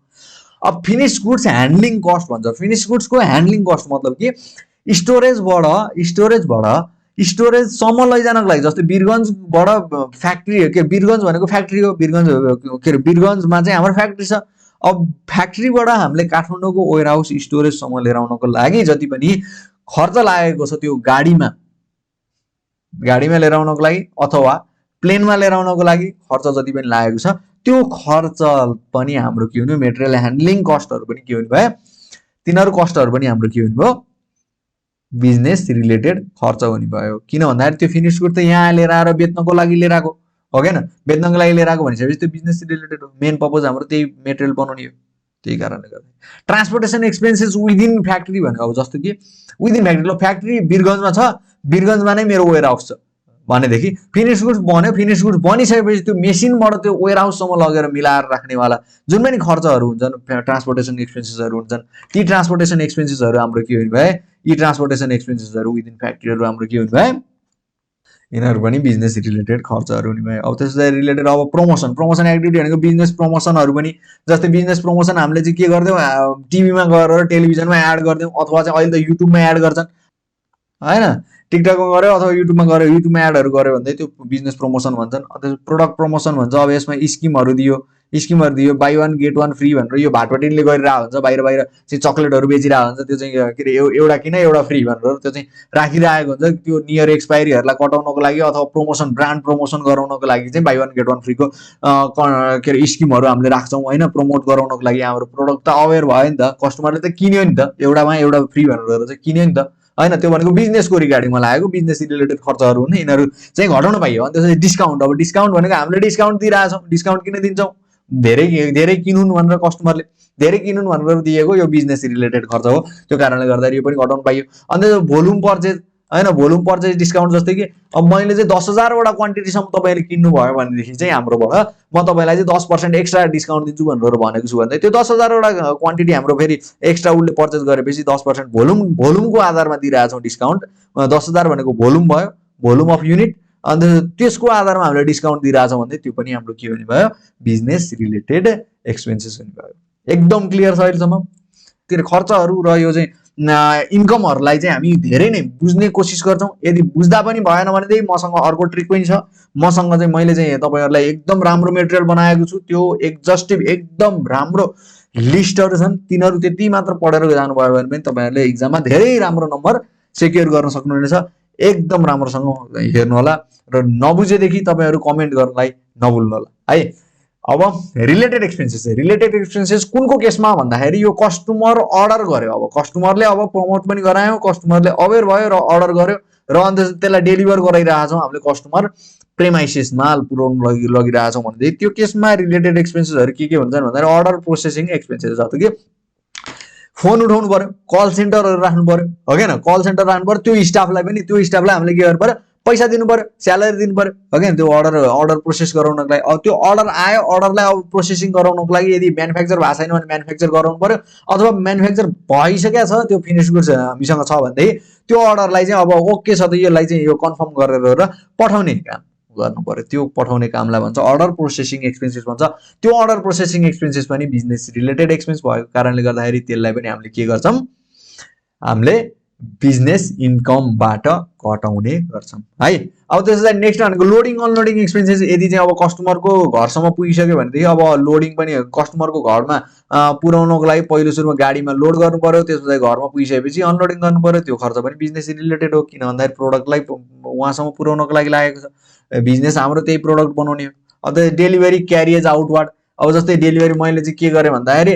अब फिनिस गुड्स ह्यान्डलिङ कस्ट भन्छ फिनिस गुड्सको ह्यान्डलिङ कस्ट मतलब कि स्टोरेजबाट स्टोरेजसम्म लैजानको लागि जस्तै वीरगन्जबाट फ्याक्ट्री के वीरगन्ज भनेको फ्याक्ट्री हो वीरगन्ज के अरे वीरगन्जमा चाहिँ हाम्रो फ्याक्ट्री छ। अब फ्याक्ट्रीबाट हामीले काठमाडौँको वेयर हाउस स्टोरेजसम्म लिएर आउनको लागि जति पनि खर्च लागेको छ त्यो गाडीमा लिएर आउनको लागि अथवा प्लेनमा लिएर आउनको लागि खर्च जति पनि लागेको छ त्यो खर्च पनि हाम्रो के हुने मेटेरियल ह्यान्डलिङ कस्टहरू पनि के हुने भयो तिनीहरू कस्टहरू पनि हाम्रो के हुने भयो बिजनेस रिलेटेड खर्च हुने भयो किन भन्दाखेरि त्यो फिनिस गुड त यहाँ लिएर आएर बेच्नको लागि लिएर आएको हो क्या बेच्नको लागि लिएर आएको भनिसकेपछि त्यो बिजनेस रिलेटेड हो। मेन पर्पज हाम्रो त्यही मेटेरियल बनाउने हो। त्यही कारणले गर्दा ट्रान्सपोर्टेसन एक्सपेन्सेस विदिन फ्याक्ट्री भनेको अब जस्तो कि विदिन फ्याक्ट्री, फ्याक्ट्री वीरगन्जमा छ, वीरगन्जमा नै मेरो वेयर हाउस छ भनेदेखि फिनिस गुड्स बन्यो, फिनिस गुड्स बनिसकेपछि त्यो मेसिनबाट त्यो वेयर हाउससम्म लगेर मिलाएर राख्नेवाला जुन पनि खर्चहरू हुन्छन्, ट्रान्सपोर्टेसन एक्सपेन्सेसहरू हुन्छन्, ती ट्रान्सपोर्टेसन एक्सपेन्सेसहरू हाम्रो के हुने भए, यी ट्रान्सपोर्टेसन एक्सपेन्सेसहरू विदिन फ्याक्ट्रीहरू हाम्रो के हुने भए, यिनीहरू पनि बिजनेस रिलेटेड खर्चहरू हुने भयो। अब त्यसलाई रिलेटेड अब प्रमोसन एक्टिभिटी भनेको बिजनेस प्रमोसनहरू पनि, जस्तै बिजनेस प्रमोसन हामीले चाहिँ के गर्दैछौँ, टिभीमा गएर टेलिभिजनमा एड गरिदिउँ, अथवा चाहिँ अहिले त युट्युबमा एड गर्छन् होइन, टिकटकमा गऱ्यो अथवा युट्युबमा गऱ्यो, युट्युबमा एडहरू गऱ्यो भने त्यो बिजनेस प्रमोसन भन्छन्। अन्त प्रोडक्ट प्रमोसन भन्छ। अब यसमा स्किमहरू दियो, buy one get one free भनेर यो भाटपाटीले गरिरहेको हुन्छ, बाहिर चाहिँ चक्लेटहरू बेचिरहेको हुन्छ, त्यो चाहिँ के अरे एउटा किन एउटा फ्री भनेर त्यो चाहिँ राखिरहेको हुन्छ। त्यो नियर एक्सपायरीहरूलाई कटाउनको लागि अथवा प्रमोसन, ब्रान्ड प्रमोसन गराउनको लागि चाहिँ बाई वान गेट वान फ्रीको के अरे स्किमहरू हामीले राख्छौँ होइन, प्रमोट गराउनको लागि। हाम्रो प्रोडक्ट त अवेर भयो नि त, कस्टमरले त किन्यो नि त, एउटामा एउटा फ्री भनेर चाहिँ किन्यो नि त होइन। त्यो भनेको बिजनेसको रिगार्डिङमा लागेको बिजनेस रिलेटेड खर्चहरू हुन्, यिनीहरू चाहिँ घटाउन पाइयो। अनि त्यसपछि डिस्काउन्ट, अब डिस्काउन्ट भनेको हामीले डिस्काउन्ट दिइरहेछौँ, डिस्काउन्ट किन दिन्छौँ, धेरै किनुन् भनेर, कस्टमरले धेरै किनुन् भनेर दिएको यो बिजनेस रिलेटेड खर्च हो। त्यो कारणले गर्दाखेरि यो पनि घटाउन पाइयो। अन्त भोल्युम पर्चेज होइन, भोल्युम पर्चेज डिस्काउन्ट जस्तै कि अब मैले चाहिँ 10,000वटा क्वान्टिटीसम्म तपाईँले किन्नुभयो भनेदेखि चाहिँ हाम्रोबाट म तपाईँलाई चाहिँ 10% एक्स्ट्रा डिस्काउन्ट दिन्छु भनेर भनेको छु भने त्यो 10,000वटा क्वान्टिटी हाम्रो फेरि एक्स्ट्रा उसले पर्चेज गरेपछि 10% भोल्युमको आधारमा दिइरहेछौँ डिस्काउन्ट। 10,000 भनेको भोल्युम भयो, भोल्युम अफ युनिट। अन्त त्यसको आधारमा हामीले डिस्काउन्ट दिइरहेछौँ भने त्यो पनि हाम्रो के हुने भयो, बिजनेस रिलेटेड एक्सपेन्सेस हुने भयो। एकदम क्लियर छ अहिलेसम्म? त्यो खर्चहरू र यो चाहिँ इन्कमहरूलाई चाहिँ हामी धेरै नै बुझ्ने कोसिस गर्छौँ। यदि बुझ्दा पनि भएन भनेदेखि मसँग अर्को ट्रिक पनि छ। मसँग चाहिँ मैले चाहिँ तपाईँहरूलाई एकदम राम्रो मेटेरियल बनाएको छु, त्यो एक्जस्टिभ एकदम राम्रो लिस्टहरू छन्, तिनीहरू त्यति मात्र पढेर जानुभयो भने पनि तपाईँहरूले इक्जाममा धेरै राम्रो नम्बर सेक्युर गर्न सक्नुहुनेछ। एकदम राम्रोसँग हेर्नु होला र नबुझेदेखि तपाईँहरू कमेन्ट गर्नलाई नभुल्नु होला है। अब रिलेटेड एक्सपेन्सेस कुनको केसमा भन्दाखेरि यो कस्टमर अर्डर गर्यो, अब कस्टमरले अब प्रमोट पनि गरायो, कस्टमरले अवेर भयो र अर्डर गर्यो र अन्त त्यसलाई डेलिभर गराइरहेछौँ हामीले, कस्टमर प्रेमाइसिस माल पुऱ्याउनु लगिरहेछौँ भनेदेखि त्यो केसमा रिलेटेड एक्सपेन्सेसहरू के हुन्छन् भन्दाखेरि अर्डर प्रोसेसिङ एक्सपेन्सेस जस्तो कि फोन उठाउनु पर्यो, कल सेन्टरहरू राख्नु पर्यो हो क्या, कल सेन्टर राख्नु पर्यो, त्यो स्टाफलाई हामीले के गर्नु पर्यो, पैसा दिनु पर्यो, स्यालेरी दिनु पर्यो हो क्या, त्यो अर्डर प्रोसेस गराउनको लागि। अब त्यो अर्डर आयो, अर्डरलाई अब प्रोसेसिङ गराउनको लागि यदि म्यानुफ्याक्चर भएको छैन भने म्यानुफ्याक्चर गराउनु पर्यो, अथवा म्यानुफ्याक्चर भइसकेको छ, त्यो फिनिस गुड्स हामीसँग छ भनेदेखि त्यो अर्डरलाई चाहिँ अब ओके छ त यसलाई चाहिँ यो कन्फर्म गरेर र पठाउने काम गर्नु पर्यो। त्यो पठाउने कामलाई भन्छ अर्डर प्रोसेसिङ एक्सपेन्सेस भन्छ। त्यो अर्डर प्रोसेसिङ एक्सपेन्सेस पनि बिजनेस रिलेटेड एक्सपेन्स भएको कारणले गर्दाखेरि त्यसलाई पनि हामीले के गर्छौँ, हामीले बिजनेस इन्कमबाट घटाउने गर्छौँ है। अब त्यसलाई नेक्स्ट भनेको लोडिङ अनलोडिङ एक्सपेन्सेस। यदि चाहिँ अब कस्टमरको घरसम्म पुगिसक्यो भनेदेखि अब लोडिङ पनि कस्टमरको घरमा पुर्याउनको लागि पहिलो सुरुमा गाडीमा लोड गर्नु पर्यो, त्यसपछि घरमा पुगिसकेपछि अनलोडिङ गर्नु पर्यो, त्यो खर्च पनि बिजनेस रिलेटेड हो। किन भन्दाखेरि प्रोडक्टलाई उहाँसम्म पुर्याउनको लागि लागेको छ, बिजनेस हाम्रो त्यही प्रोडक्ट बनाउने हो। अब डेलिभरी क्यारिएज आउटवार्ड, अब जस्तै डेलिभरी मैले चाहिँ के गरेँ भन्दाखेरि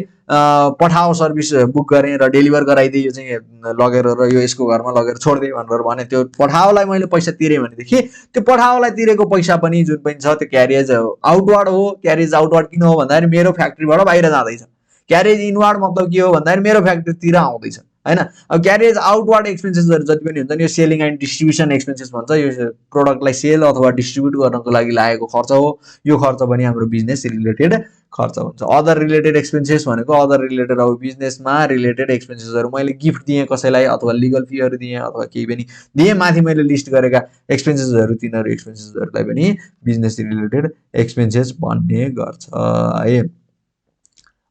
पठाओ सर्भिस बुक गरेँ र डेलिभर गराइदिएँ, यो चाहिँ लगेर र यो यसको घरमा लगेर छोडिदिएँ भनेर भने त्यो पठाओलाई मैले पैसा तिरेँ भनेदेखि त्यो पठाओलाई तिरेको पैसा पनि जुन पनि छ त्यो क्यारिएज आउटवार्ड हो। क्यारिएज आउटवार्ड किन हो भन्दाखेरि मेरो फ्याक्ट्रीबाट बाहिर जाँदैछ। क्यारिएज इनवार्ड मतलब के हो भन्दाखेरि मेरो फ्याक्ट्रीतिर आउँदैछ होइन। अब क्यारिएज आउटवार्ड एक्सपेन्सेसहरू जति पनि हुन्छन् यो सेलिङ एन्ड डिस्ट्रिब्युसन एक्सपेन्सेस भन्छ। यो प्रोडक्टलाई सेल अथवा डिस्ट्रिब्युट गर्नको लागि लागेको खर्च हो। यो खर्च पनि हाम्रो बिजनेस रिलेटेड खर्च हुन्छ। अदर रिलेटेड एक्सपेन्सेस भनेको अदर रिलेटेड अब बिजनेसमा रिलेटेड एक्सपेन्सेसहरू, मैले गिफ्ट दिएँ कसैलाई अथवा लिगल फीहरू दिएँ अथवा केही पनि दिएँ, माथि मैले लिस्ट गरेका एक्सपेन्सेसहरू, तिनीहरू एक्सपेन्सेसहरूलाई पनि बिजनेस रिलेटेड एक्सपेन्सेस भन्ने गर्छ है।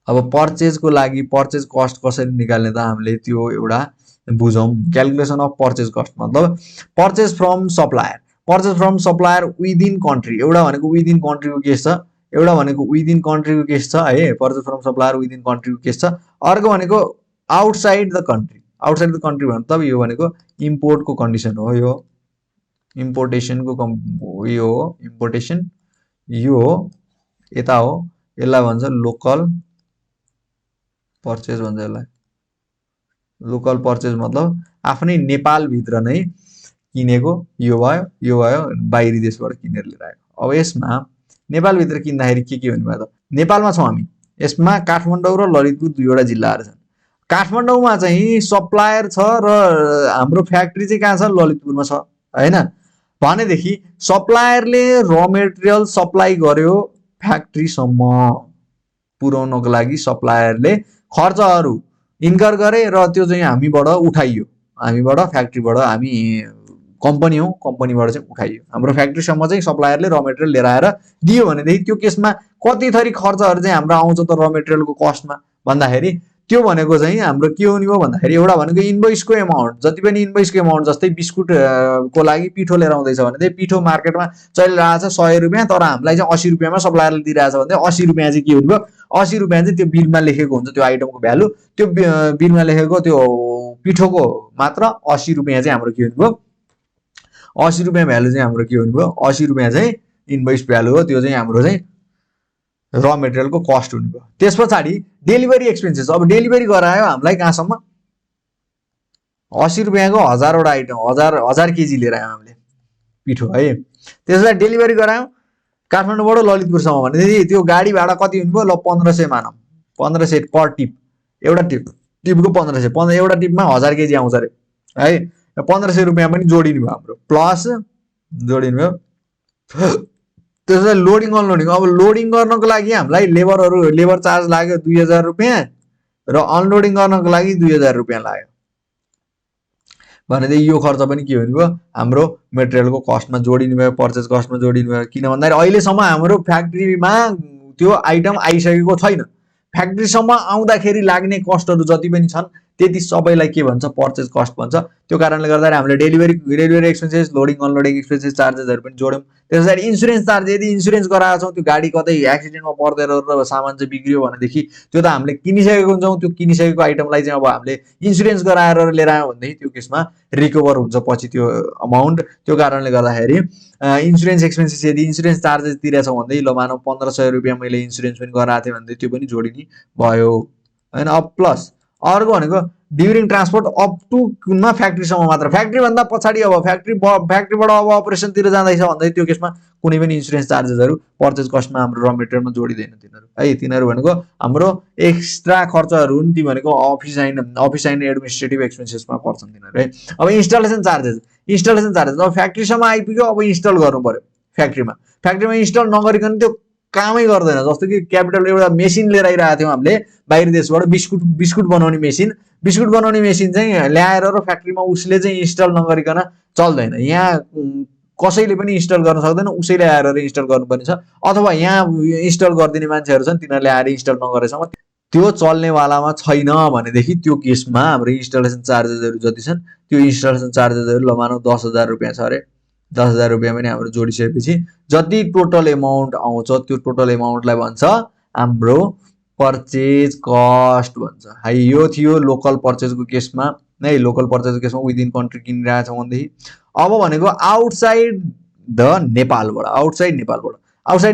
अब पर्चेजको लागि पर्चेज कस्ट कसरी निकाल्ने त हामीले त्यो एउटा बुझौँ। क्यालकुलेसन अफ पर्चेज कस्ट मतलब purchase from supplier, purchase from supplier within country. एउटा भनेको विदिन कन्ट्रीको केस छ, एउटा भनेको विदिन कन्ट्रीको केस छ है, पर्चेज फ्रम सप्लायर विदिन कन्ट्रीको केस छ। अर्को भनेको outside the country. Outside the country मतलब यो भनेको इम्पोर्टको कन्डिसन हो, यो इम्पोर्टेसनको यो हो, इम्पोर्टेसन यो हो, यता हो, यसलाई भन्छ लोकल पर्चेज भन्छ। यसलाई लोकल पर्चेज मतलब आफ्नै नेपालभित्र नै किनेको, यो भयो बाहिरी देशबाट किनेर लिएर आएको। अब यसमा नेपालभित्र किन्दाखेरि के हुने भयो त नेपालमा छौँ हामी यसमा काठमाडौँ र ललितपुर दुईवटा जिल्लाहरू छन् काठमाडौँमा चाहिँ सप्लायर छ र हाम्रो फ्याक्ट्री चाहिँ कहाँ छ ललितपुरमा छ हैन भनेदेखि सप्लायरले र मेटेरियल सप्लाई गर्यो फ्याक्ट्रीसम्म पुर्याउनको लागि सप्लायरले खर्चहरू इन्कर गरे र त्यो चाहिँ हामीबाट उठाइयो हामीबाट फ्याक्ट्रीबाट हामी कम्पनी हो कम्पनीबाट चाहिँ उठाइयो हाम्रो फ्याक्ट्रीसम्म चाहिँ सप्लायरले र मेटेरियल लिएर आएर दियो भनेदेखि त्यो केसमा कति थरी खर्चहरू चाहिँ हाम्रो आउँछ त र मेटेरियलको कस्टमा भन्दाखेरि त्यो भनेको चाहिँ हाम्रो के हुने भयो भन्दाखेरि एउटा भनेको इन्भोइसको एमाउन्ट जति पनि इन्भोइसको एमाउन्ट जस्तै बिस्कुट को लागि पिठो लिएर आउँदैछ भने चाहिँ पिठो मार्केटमा चलिरहेको छ 100 रुपियाँ तर हामीलाई चाहिँ 80 रुपियाँमा सप्लायरले दिइरहेछ भने चाहिँ 80 रुपियाँ चाहिँ के हुने भयो 80 रुपियाँ चाहिँ त्यो बिलमा लेखेको हुन्छ त्यो आइटमको भ्यालु त्यो बिलमा लेखेको त्यो पिठोको मात्र 80 रुपियाँ चाहिँ हाम्रो के हुने भयो 80 रुपियाँ भ्यालु चाहिँ हाम्रो के हुने भयो 80 रुपियाँ चाहिँ इन्भोइस भ्यालु हो त्यो चाहिँ हाम्रो चाहिँ र मेटेरियलको कस्ट हुने भयो त्यस पछाडि डेलिभरी एक्सपेन्सेस अब डेलिभरी गरायो हामीलाई कहाँसम्म 80 रुपियाँको 1000 वटा आइटम 1000 केजी लिएर आयो हामीले पिठो है त्यसलाई डेलिभरी गरायो काठमाडौँबाट ललितपुरसम्म भनेदेखि त्यो गाडी भाडा कति हुने भयो ल 1500 मानौँ 1500 पर टिप एउटा टिपको 1500 एउटा टिपमा 1000 केजी आउँछ अरे है 1500 रुपियाँ पनि जोडिनु भयो हाम्रो प्लस जोडिनु भयो त्यसलाई लोडिङ अनलोडिङ अब लोडिङ गर्नको लागि हामीलाई लेबर चार्ज लाग्यो 2000 रुपियाँ र अनलोडिङ गर्नको लागि 2000 रुपियाँ लाग्यो भनेदेखि यो खर्च पनि के हुने भयो हाम्रो मेटेरियलको कस्टमा जोडिनु भयो पर्चेज कस्टमा जोडिनु भयो किन भन्दाखेरि अहिलेसम्म हाम्रो फ्याक्ट्रीमा त्यो आइटम आइसकेको छैन फ्याक्ट्रीसम्म आउँदाखेरि लाग्ने कस्टहरू जति पनि छन् त्यति सबैलाई के भन्छ पर्चेज कस्ट भन्छ त्यो कारणले गर्दा हामीले delivery expenses loading unloading expenses चार्जेसहरू पनि जोड्यौँ त्यसरी इन्स्योरेन्स चार्ज यदि इन्स्योरेन्स गराएको छौँ त्यो गाडी कतै एक्सिडेन्टमा पर्दैन र सामान चाहिँ बिग्रियो भनेदेखि त्यो त हामीले किनिसकेको हुन्छौँ त्यो किनिसकेको आइटमलाई चाहिँ अब हामीले इन्स्योरेन्स गराएर लिएर आयौँ भनेदेखि त्यो केसमा रिकभर हुन्छ पछि त्यो अमाउन्ट त्यो कारणले गर्दाखेरि इन्स्योरेन्स एक्सपेन्सेस यदि इन्स्योरेन्स चार्जेस तिरेछौँ भन्दै ल मानौ 1500 रुपियाँ मैले इन्स्योरेन्स पनि गराएको थिएँ भने त्यो पनि जोडिने भयो हैन अब प्लस अर्को भनेको ड्युरिङ ट्रान्सपोर्ट अप टु कुनमा फ्याक्ट्रीसम्म मात्र फ्याक्ट्रीभन्दा पछाडि अब फ्याक्ट्रीबाट अब अपरेसनतिर जाँदैछ भन्दै त्यो केसमा कुनै पनि इन्स्योरेन्स चार्जेसहरू पर्चेज कस्टमा हाम्रो र मेटेरियलमा जोडिँदैन तिनीहरू है तिनीहरू भनेको हाम्रो एक्स्ट्रा खर्चहरू हुन् ती भनेको अफिस एन्ड एडमिनिस्ट्रेटिभ एक्सपेन्सेसमा पर्छन् तिनीहरू है अब इन्स्टलेसन चार्जेस अब फ्याक्ट्रीसम्म आइपुग्यो अब इन्स्टल गर्नु पर्यो फ्याक्ट्रीमा इन्स्टल नगरिकन त्यो कामै गर्दैन जस्तो कि क्यापिटल एउटा मेसिन लिएर आइरहेको थियौँ हामीले बाहिर देशबाट बिस्कुट बनाउने मेसिन चाहिँ ल्याएर र फ्याक्ट्रीमा उसले चाहिँ इन्स्टल नगरिकन चल्दैन यहाँ कसैले पनि इन्स्टल गर्न सक्दैन उसैले आएर इन्स्टल गर्नुपर्ने छ अथवा यहाँ इन्स्टल गरिदिने मान्छेहरू छन् तिनीहरूले आएर इन्स्टल नगरेसम्म त्यो चल्नेवालामा छैन भनेदेखि त्यो केसमा हाम्रो इन्स्टलेसन चार्जेसहरू जति छन् त्यो इन्स्टलेसन चार्जेसहरू ल मानौ 10,000 रुपियाँ छ अरे 10,000 रुपियाँ पनि हाम्रो जोडिसकेपछि जति टोटल एमाउन्ट आउँछ त्यो टोटल एमाउन्टलाई भन्छ हाम्रो पर्चेज कस्ट भन्छ है यो थियो लोकल पर्चेजको केसमा नै लोकल पर्चेजको केसमा विदिन कन्ट्री किनिरहेको छौँ भनेदेखि अब भनेको आउटसाइड नेपालबाट आउटसाइड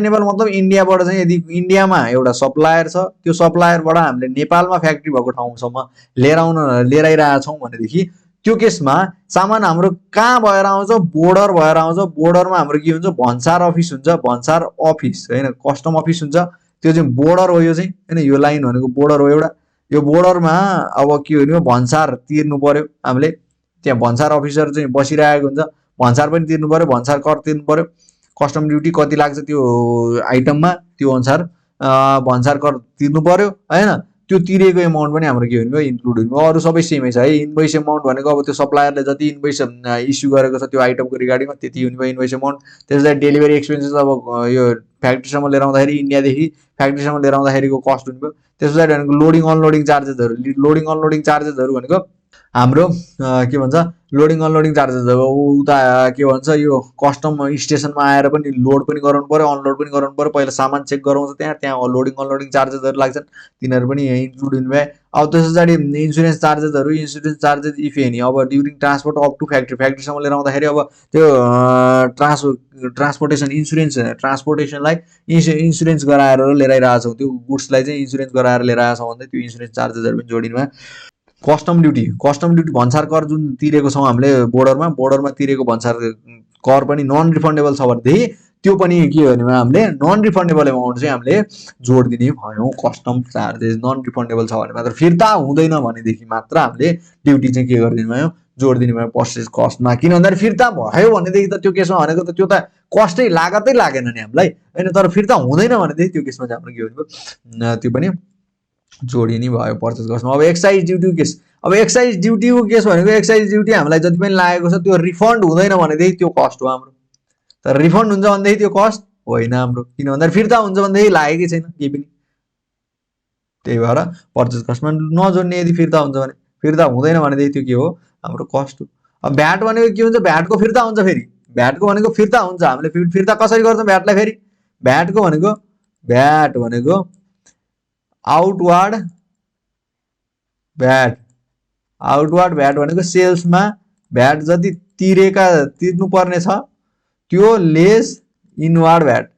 नेपाल मतलब इन्डियाबाट चाहिँ यदि इन्डियामा एउटा सप्लायर छ त्यो सप्लायरबाट हामीले नेपालमा फ्याक्ट्री भएको ठाउँसम्म लिएर आइरहेका छौँ भनेदेखि त्यो केसमा सामान हाम्रो कहाँ भएर आउँछ बोर्डर भएर आउँछ बोर्डरमा हाम्रो के हुन्छ भन्सार अफिस हैन कस्टम अफिस हुन्छ त्यो चाहिँ बोर्डर हो यो चाहिँ हैन यो लाइन भनेको बोर्डर हो एउटा यो बोर्डरमा अब के हुने भन्सार तिर्नु पर्यो हामीले त्यहाँ भन्सार अफिसर चाहिँ बसिरहेको हुन्छ भन्सार पनि तिर्नु पर्यो भन्सार कर तिर्नु पर्यो कस्टम ड्युटी कति लाग्छ त्यो आइटममा त्यो अनुसार भन्सार कर तिर्नु पर्यो हैन त्यो तिरेको एमाउन्ट पनि हाम्रो के हुने भयो इन्क्लुड हुने भयो अरू सबै सेमै छ है इन्भोइस एमाउन्ट भनेको अब त्यो सप्लायरले जति इन्भोइस इस्यु गरेको छ त्यो आइटमको रिगार्डिङमा त्यति हुने भयो इन्भोइस एमाउन्ट त्यसलाई डेलिभरी एक्सपेन्सेस अब यो फ्याक्ट्रीसम्म लिएर आउँदाखेरि इन्डियादेखि फ्याक्ट्रीसम्म लिएर आउँदाखेरिको कस्ट हुने भयो त्यस पछाडि भनेको लोडिङ अनलोडिङ चार्जेसहरू भनेको हाम्रो के भन्छ लोडिङ अनलोडिङ चार्जेस अब उता के भन्छ यो कस्टम स्टेसनमा आएर पनि लोड पनि गराउनु पर्यो अनलोड पनि गराउनु पर्यो पहिला सामान चेक गराउँछ त्यहाँ लोडिङ अनलोडिङ चार्जेसहरू लाग्छन् तिनीहरू पनि इन्क्लुड हुने भए अब त्यस पछाडि इन्सुरेन्स चार्जेस इफ एनी अब ड्युरिङ ट्रान्सपोर्ट अप टु फ्याक्ट्रीसम्म लिएर आउँदाखेरि अब त्यो ट्रान्सपोर्टेसनलाई इन्सुरेन्स गराएर लिएर आइरहेको छौँ त्यो गुड्सलाई चाहिँ इन्सुरेन्स गराएर लिएर आएको छौँ भन्दै त्यो इन्सुरेन्स चार्जेसहरू पनि जोडिनु भयो कस्टम ड्युटी भन्सार कर जुन तिरेको छौँ हामीले बोर्डरमा तिरेको भन्सार कर पनि नन रिफन्डेबल छ भनेदेखि त्यो पनि के हो भने हामीले नन रिफन्डेबल एमाउन्ट चाहिँ हामीले जोड दिने भयौँ। कस्टम चार्जेस नन रिफन्डेबल छ भने मात्र, फिर्ता हुँदैन भनेदेखि मात्र हामीले ड्युटी चाहिँ के गरिदिनु भयो, जोड दिने भयो पर्चेज कस्टमा। किन भन्दाखेरि फिर्ता भयो भनेदेखि त त्यो केसमा भनेको त त्यो त कस्टै लागतै लागेन नि हामीलाई होइन। तर फिर्ता हुँदैन भनेदेखि त्यो केसमा चाहिँ हाम्रो के हुने त्यो पनि जोडिने भयो पर्चेज कस्टमा। अब एक्साइज ड्युटीको केस, अब एक्साइज ड्युटीको केस भनेको एक्साइज ड्युटी हामीलाई जति पनि लागेको छ त्यो रिफन्ड हुँदैन भनेदेखि त्यो कस्ट हो हाम्रो। तर रिफन्ड हुन्छ भनेदेखि त्यो कस्ट होइन हाम्रो, किन भन्दाखेरि फिर्ता हुन्छ भनेदेखि लागेकै छैन केही पनि। त्यही भएर पर्चेज कस्टमा नजोड्ने यदि फिर्ता हुन्छ भने। फिर्ता हुँदैन भनेदेखि त्यो के हो, हाम्रो कस्ट हो। अब भ्याट भनेको के हुन्छ, भ्याटको फिर्ता हुन्छ। फेरि भ्याटको भनेको फिर्ता हुन्छ। हामीले फिर्ता कसरी गर्छौँ भ्याटलाई, फेरि भ्याटको भनेको भ्याट भनेको आउटवार्ड भ्याट, आउटवार्ड भ्याट भनेको सेल्समा भ्याट जति तिर्नुपर्ने छ त्यो less inward VAT,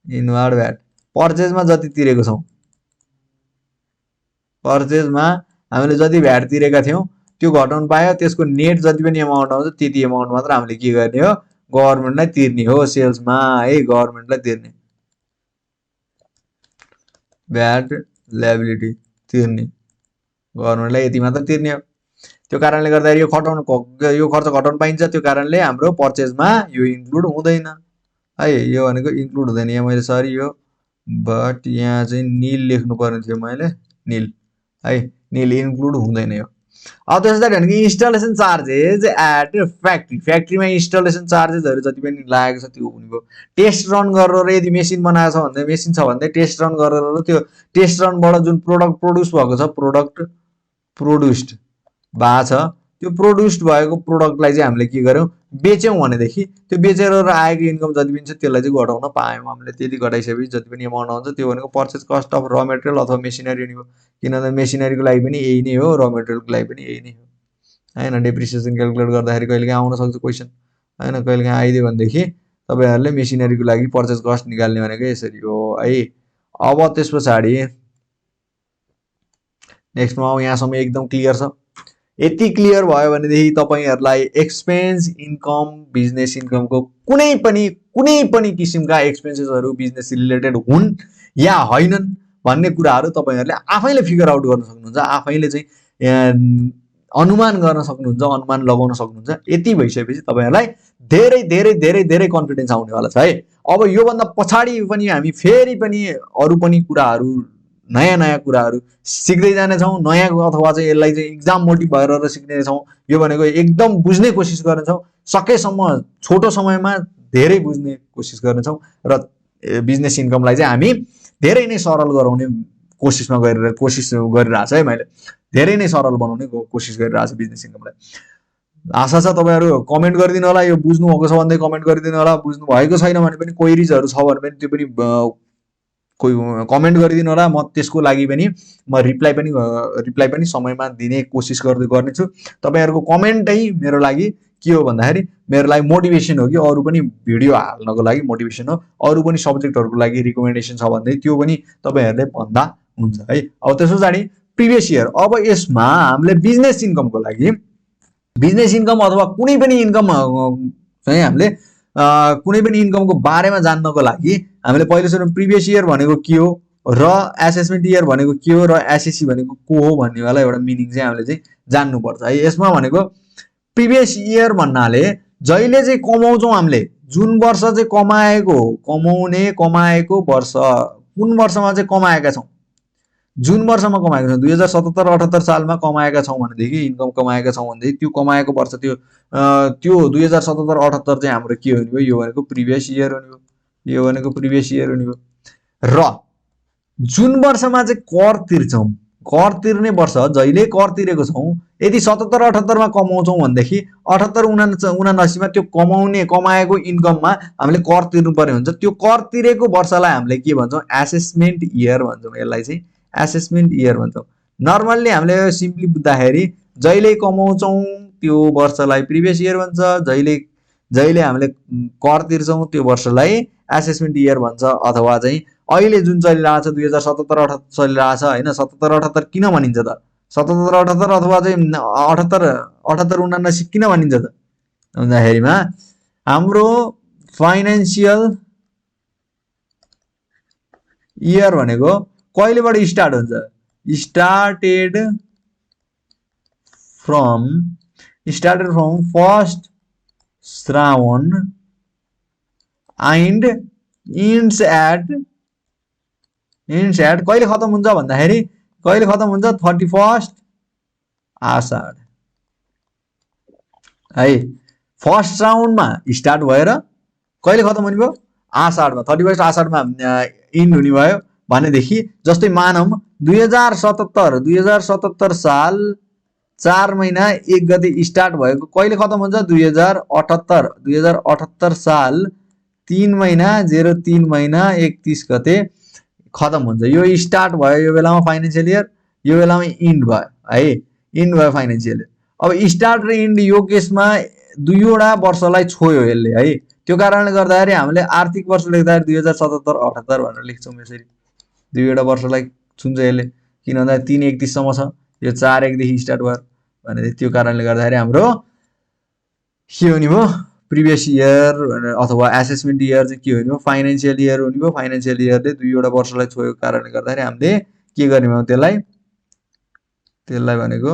inward VAT पर्चेजमा जति तिरेको छौँ, पर्चेजमा हामीले जति भ्याट तिरेका थियौँ त्यो घटाउनु पायो, त्यसको नेट जति पनि एमाउन्ट आउँछ त्यति एमाउन्ट मात्र हामीले के गर्ने हो, गभर्मेन्टलाई तिर्ने हो। सेल्समा है गभर्मेन्टलाई तिर्ने, भ्याट लायबिलिटी तिर्ने, गभर्मेन्टलाई यति मात्र तिर्ने हो। त्यो कारणले गर्दाखेरि यो खर्च घटाउन पाइन्छ। त्यो कारणले हाम्रो पर्चेजमा यो इन्क्लुड हुँदैन है। यो भनेको इन्क्लुड हुँदैन। यहाँ मैले सरी यो बट यहाँ चाहिँ निल लेख्नु पर्ने थियो मैले, निल है, निल इन्क्लुड हुँदैन यो। अब त्यसै भनेको इन्स्टलेसन चार्जेस एट फ्याक्ट्री, फ्याक्ट्रीमा इन्स्टलेसन चार्जेसहरू जति पनि लागेको छ त्यो हुने भयो। टेस्ट रन गरेर यदि मेसिन बनाएको छ भने, मेसिन छ भने टेस्ट रन गरेर त्यो टेस्ट रनबाट जुन प्रोडक्ट प्रोड्युस भएको छ, प्रोडक्ट प्रोड्युस्ड भएको छ, त्यो प्रोड्युस्ड भएको प्रोडक्टलाई चाहिँ हामीले के गर्यौँ, बेच्यौँ भनेदेखि त्यो बेचेर आएको इन्कम जति पनि छ त्यसलाई चाहिँ घटाउन पायौँ हामीले। त्यति घटाइसकेपछि जति पनि एमाउन्ट आउँछ त्यो भनेको पर्चेज कस्ट अफ र मेटेरियल अथवा मेसिनरी हुने भयो। किनभने मेसिनरीको लागि पनि यही नै हो, र मेटेरियलको लागि पनि यही नै हो होइन। डेप्रिसिएसन क्यालकुलेट गर्दाखेरि कहिलेकाहीँ आउन सक्छ क्वेसन होइन, कहिलेकाहीँ आइदियो भनेदेखि तपाईँहरूले मेसिनरीको लागि पर्चेज कस्ट निकाल्ने भनेको यसरी हो है। अब त्यस पछाडि नेक्स्टमा आउँ, यहाँसम्म एकदम क्लियर छ। यति क्लियर भयो भनेदेखि तपाईँहरूलाई एक्सपेन्स इन्कम, बिजनेस इन्कमको कुनै पनि किसिमका एक्सपेन्सेसहरू बिजनेस रिलेटेड हुन् या होइनन् भन्ने कुराहरू तपाईँहरूले आफैले फिगर आउट गर्न सक्नुहुन्छ, आफैले चाहिँ अनुमान गर्न सक्नुहुन्छ, अनुमान लगाउन सक्नुहुन्छ। यति भइसकेपछि तपाईँहरूलाई धेरै धेरै धेरै धेरै कन्फिडेन्स आउनेवाला छ है। अब योभन्दा पछाडि पनि हामी फेरि पनि अरू पनि कुराहरू, नयाँ नयाँ कुराहरू सिक्दै जानेछौँ। नयाँ अथवा चाहिँ यसलाई चाहिँ इक्जाम मोटिभ भएर सिक्नेछौँ। यो भनेको एकदम बुझ्ने कोसिस गर्नेछौँ, सकेसम्म छोटो समयमा धेरै बुझ्ने कोसिस गर्नेछौँ र बिजनेस इन्कमलाई चाहिँ हामी धेरै नै सरल गराउने कोसिस गरिरहेको छ है। मैले धेरै नै सरल बनाउने कोसिस गरिरहेको छु बिजनेस इन्कमलाई। आशा छ तपाईँहरू कमेन्ट गरिदिनु होला, यो बुझ्नु भएको छ भने कमेन्ट गरिदिनु होला, बुझ्नु भएको छैन भने पनि क्वेरिजहरू छ भने पनि त्यो पनि कोही कमेन्ट गरिदिनु होला। म त्यसको लागि पनि म रिप्लाई पनि समयमा दिने कोसिस गर्नेछु। तपाईँहरूको कमेन्टै मेरो लागि के हो भन्दाखेरि मेरो लागि मोटिभेसन हो कि अरू पनि भिडियो हाल्नको लागि मोटिभेसन हो। अरू पनि सब्जेक्टहरूको लागि रिकमेन्डेसन छ भने त्यो पनि तपाईँहरूले भन्दा हुन्छ है। अब त्यस पछाडि प्रिभियस इयर, अब यसमा हामीले बिजनेस इन्कमको लागि, बिजनेस इन्कम अथवा कुनै पनि इन्कम चाहिँ हामीले कुनै पनि इन्कमको बारेमा जान्नको लागि हामीले पहिलो सुरु प्रिभियस इयर भनेको के हो र एसेसमेन्ट इयर भनेको के हो र एसएससी भनेको को हो भन्नेवाला एउटा मिनिङ चाहिँ हामीले चाहिँ जान्नुपर्छ है। यसमा भनेको प्रिभियस इयर भन्नाले जहिले चाहिँ कमाउँछौँ हामीले, जुन वर्ष चाहिँ कमाएको वर्ष, कुन वर्षमा चाहिँ कमाएका छौँ, जुन वर्षमा कमाएका छौँ, 2077-78 सालमा कमाएका छौँ भनेदेखि, इन्कम कमाएका छौँ भनेदेखि त्यो कमाएको वर्ष त्यो 2077-78 चाहिँ हाम्रो के हुने भयो, यो भनेको प्रिभियस इयर हुने भयो, यो भनेको प्रिभियस इयर हुने भयो। र जुन वर्षमा चाहिँ कर तिर्छौँ, कर तिर्ने वर्ष जहिले कर तिरेको छौँ, यदि 77-78 कमाउँछौँ भनेदेखि 78-79 मा त्यो कमाएको इन्कममा हामीले कर तिर्नुपर्ने हुन्छ। त्यो कर तिरेको वर्षलाई हामीले के भन्छौँ, एसेसमेन्ट इयर भन्छौँ। यसलाई चाहिँ एसेसमेन्ट इयर भन्छौँ। नर्मल्ली हामीले सिम्पली बुझ्दाखेरि जहिले कमाउँछौँ त्यो वर्षलाई प्रिभियस इयर भन्छ, जहिले हामीले कर तिर्छौँ त्यो वर्षलाई एसेसमेन्ट इयर भन्छ। अथवा चाहिँ अहिले जुन चलिरहेको छ 2077-78 चलिरहेको छ होइन, 77-78 किन भनिन्छ त, 77-78 अथवा चाहिँ 78-79 किन भनिन्छ त भन्दाखेरिमा हाम्रो फाइनेन्शियल इयर भनेको कहिलेबाट स्टार्ट हुन्छ started from first Shrawan and ends at कहिले खत्म हुन्छ भन्दाखेरि कहिले खत्म हुन्छ 31 आषाढ है फर्स्ट राउन्डमा स्टार्ट भएर कहिले खत्म हुने भयो आषाढमा 31 आषाढमा इन्ड हुने भयो भनेदेखि जस्तै मानौं 2077 साल 4 महिना 1 गते स्टार्ट भएको कहिले खत्म हुन्छ 2078 साल 3 महिना 03 महिना 31 गते खत्म हुन्छ यो स्टार्ट भयो यो बेलामा फाइनेन्शियल इयर यो बेलामा इन्ड भयो है इन्ड भयो फाइनेन्शियल इयर अब स्टार्ट र इन्ड यो केसमा दुईवटा वर्षलाई छोयो यसले है त्यो कारणले गर्दाखेरि हामीले आर्थिक वर्ष लेख्दाखेरि 2077-78 भनेर लेख्छौं यसरी दुईवटा वर्षलाई छुन्छ यसले किन भन्दा 3-31 सम्म छ यो 4-1 देखि स्टार्ट भयो भने त्यो कारणले गर्दाखेरि हाम्रो के हुने भयो प्रिभियस इयर अथवा एसेसमेन्ट इयर चाहिँ के हुने भयो फाइनेन्शियल इयर हुने भयो फाइनेन्शियल इयरले दुईवटा वर्षलाई छोएको कारणले गर्दाखेरि हामीले के गर्ने भयो त्यसलाई भनेको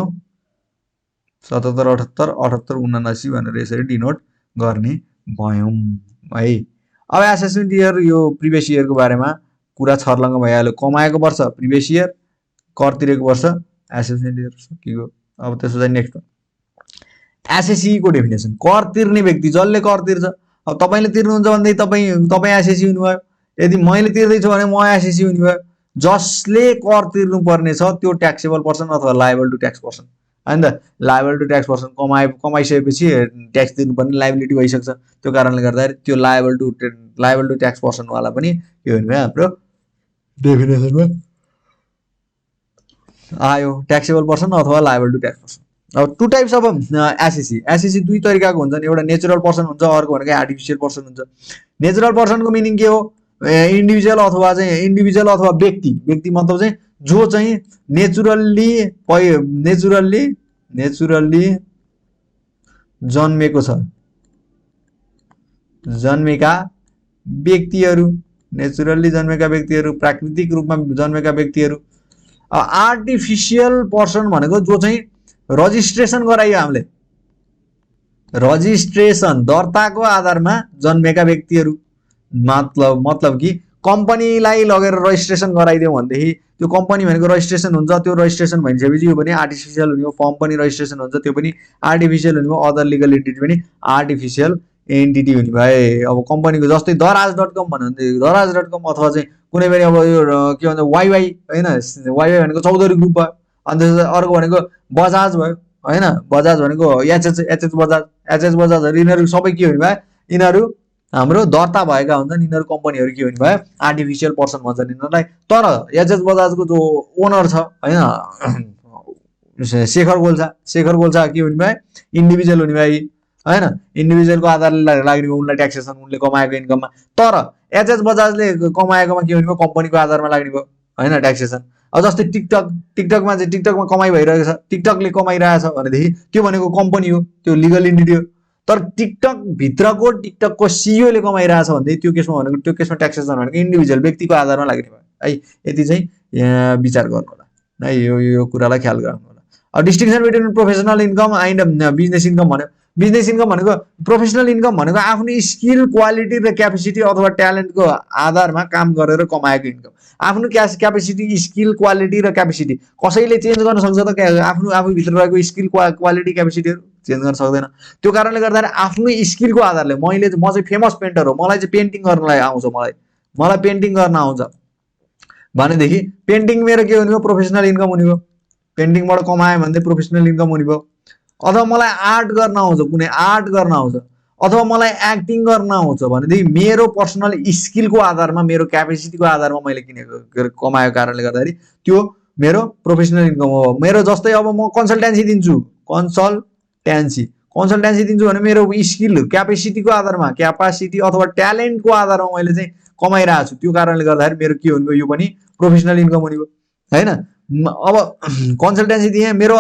77-78-78-79 भनेर यसरी डिनोट गर्ने भयौं है अब एसेसमेन्ट इयर यो प्रिभियस इयरको बारेमा कुरा छर्लङ्ग भइहाल्यो कमाएको वर्ष प्रिभियस इयर कर तिरेको वर्ष एसेसमेन्ट इयर के हो अब त्यसपछि नेक्स्ट एसएससी को डेफिनेसन कर तिर्ने व्यक्ति जसले कर तिर्छ अब तपाईले तिर्नुहुन्छ भन्दै तपाई एसएससी हुनुभयो यदि मैले तिर्दै छु भने म एसएससी हुने भयो जसले कर तिर्नु पर्ने छ त्यो ट्याक्सेबल पर्सन अथवा लायबल टु ट्याक्स पर्सन हैन त लायबल टु ट्याक्स पर्सन कमाइसकेपछि ट्याक्स तिर्नुपर्ने लायबिलिटी भइसक्छ त्यो कारणले गर्दाखेरि त्यो लायबल टु ट्याक्स पर्सन वाला पनि के हुने भयो हाम्रो डेफिनेसनमा आयो ट्याक्सेबल पर्सन अथवा लायबल टु ट्याक्स पर्सन अब टु टाइप्स अफ एसएससी दुई तरिकाको हुन्छन् एउटा नेचुरल पर्सन हुन्छ अर्को भनेको आर्टिफिशियल पर्सन हुन्छ नेचुरल पर्सनको मिनिङ के हो इन्डिभिजुअल अथवा व्यक्ति मतलब चाहिँ जो चाहिँ नेचुरल्ली जन्मेका व्यक्तिहरू प्राकृतिक रूपमा जन्मेका व्यक्तिहरू आर्टिफिशियल पर्सन भनेको जो चाहिँ रजिस्ट्रेसन गराइयो हामीले रजिस्ट्रेसन दर्ताको आधारमा जन्मेका व्यक्तिहरू मतलब कि कम्पनीलाई लगेर रजिस्ट्रेसन गराइदियो भनेदेखि त्यो कम्पनी भनेको रजिस्ट्रेसन हुन्छ त्यो रजिस्ट्रेसन भइसकेपछि यो पनि आर्टिफिशियल हुने हो फर्म पनि रजिस्ट्रेसन हुन्छ त्यो पनि आर्टिफिशियल हुने हो अदर लिगल एन्टिटी पनि आर्टिफिशियल एन्टिटी हुने भए अब कम्पनीको जस्तै दराज.com भन्यो भने दराज.com अथवा चाहिँ कुनै पनि अब यो के भन्छ वाइवाई हैन वाइवाई भनेको चौधरी ग्रुप भयो अनि त्यसपछि अर्को भनेको बजाज भयो हैन बजाज भनेको एचएच बजाजहरु यिनीहरु सबै के हुने भए यिनीहरु हाम्रो दर्ता भएका हुन्छन् यिनीहरु कम्पनीहरु के हुने भए आर्टिफिशियल पर्सन भन्छन् यिनीहरुलाई तर एचएच बजाजको जो ओनर छ हैन शेखर गोल्छा के हुने भए इन्डिभिजुअल हुने भए हैन इन्डिभिजुअलको आधारले लाग्ने उनलाई ट्याक्सेसन उनले कमाएको इन्कममा तर एचएच बजाजले कमाएकोमा के हुने भयो कम्पनीको आधारमा लाग्ने भयो हैन ट्याक्सेसन अब जस्तै टिकटकमा चाहिँ टिकटकमा कमाइ भइरहेको छ टिकटकले कमाइरहेछ भनेदेखि त्यो भनेको कम्पनी हो त्यो लिगल एन्टिटी हो तर टिकटक भित्रको टिकटकको सीईओ ले कमाइरहेछ भन्दै त्यो केसमा भनेको त्यो केसमा ट्याक्सेसन भनेको इन्डिभिजुअल व्यक्तिको आधारमा लाग्ने भयो है यति चाहिँ विचार गर्नु होला है यो कुरालाई ख्याल गर्नु होला अब distinction between professional income and business income भन्यो बिजनेस इन्कम भनेको प्रोफेसनल इन्कम भनेको आफ्नो स्किल क्वालिटी र क्यापेसिटी अथवा ट्यालेन्टको आधारमा काम गरेर कमाएको इन्कम आफ्नो क्यापेसिटी स्किल क्वालिटी र क्यापेसिटी कसैले चेन्ज गर्न सक्छ त आफू भित्र रहेको स्किल क्वालिटी क्यापेसिटीहरु चेन्ज गर्न सक्दैन त्यो कारणले गर्दा आफ्नो स्किलको आधारले म चाहिँ फेमस पेन्टर हो मलाई चाहिँ पेन्टिङ गर्नलाई आउँछ मलाई पेन्टिङ गर्न आउँछ भनेदेखि पेन्टिङ मेरो के हुने भयो प्रोफेसनल इन्कम हुने भयो पेन्टिङबाट कमाए भने प्रोफेसनल इन्कम हुने भयो अथवा मलाई आर्ट गर्न आउँछ कुनै आर्ट गर्न आउँछ अथवा मलाई एक्टिङ गर्न आउँछ भनेदेखि मेरो पर्सनल स्किलको आधारमा मेरो क्यापेसिटीको आधारमा मैले किनेको कमाएको कारणले गर्दाखेरि त्यो मेरो प्रोफेसनल इन्कम हो मेरो जस्तै अब म कन्सल्टेन्सी दिन्छु भने मेरो स्किल क्यापेसिटीको आधारमा क्यापेसिटी अथवा ट्यालेन्टको आधारमा मैले चाहिँ कमाइरहेको छु त्यो कारणले गर्दाखेरि मेरो के हुने भयो यो पनि प्रोफेसनल इन्कम हुने भयो हैन अब कन्सल्टेन्सी दिए मेरो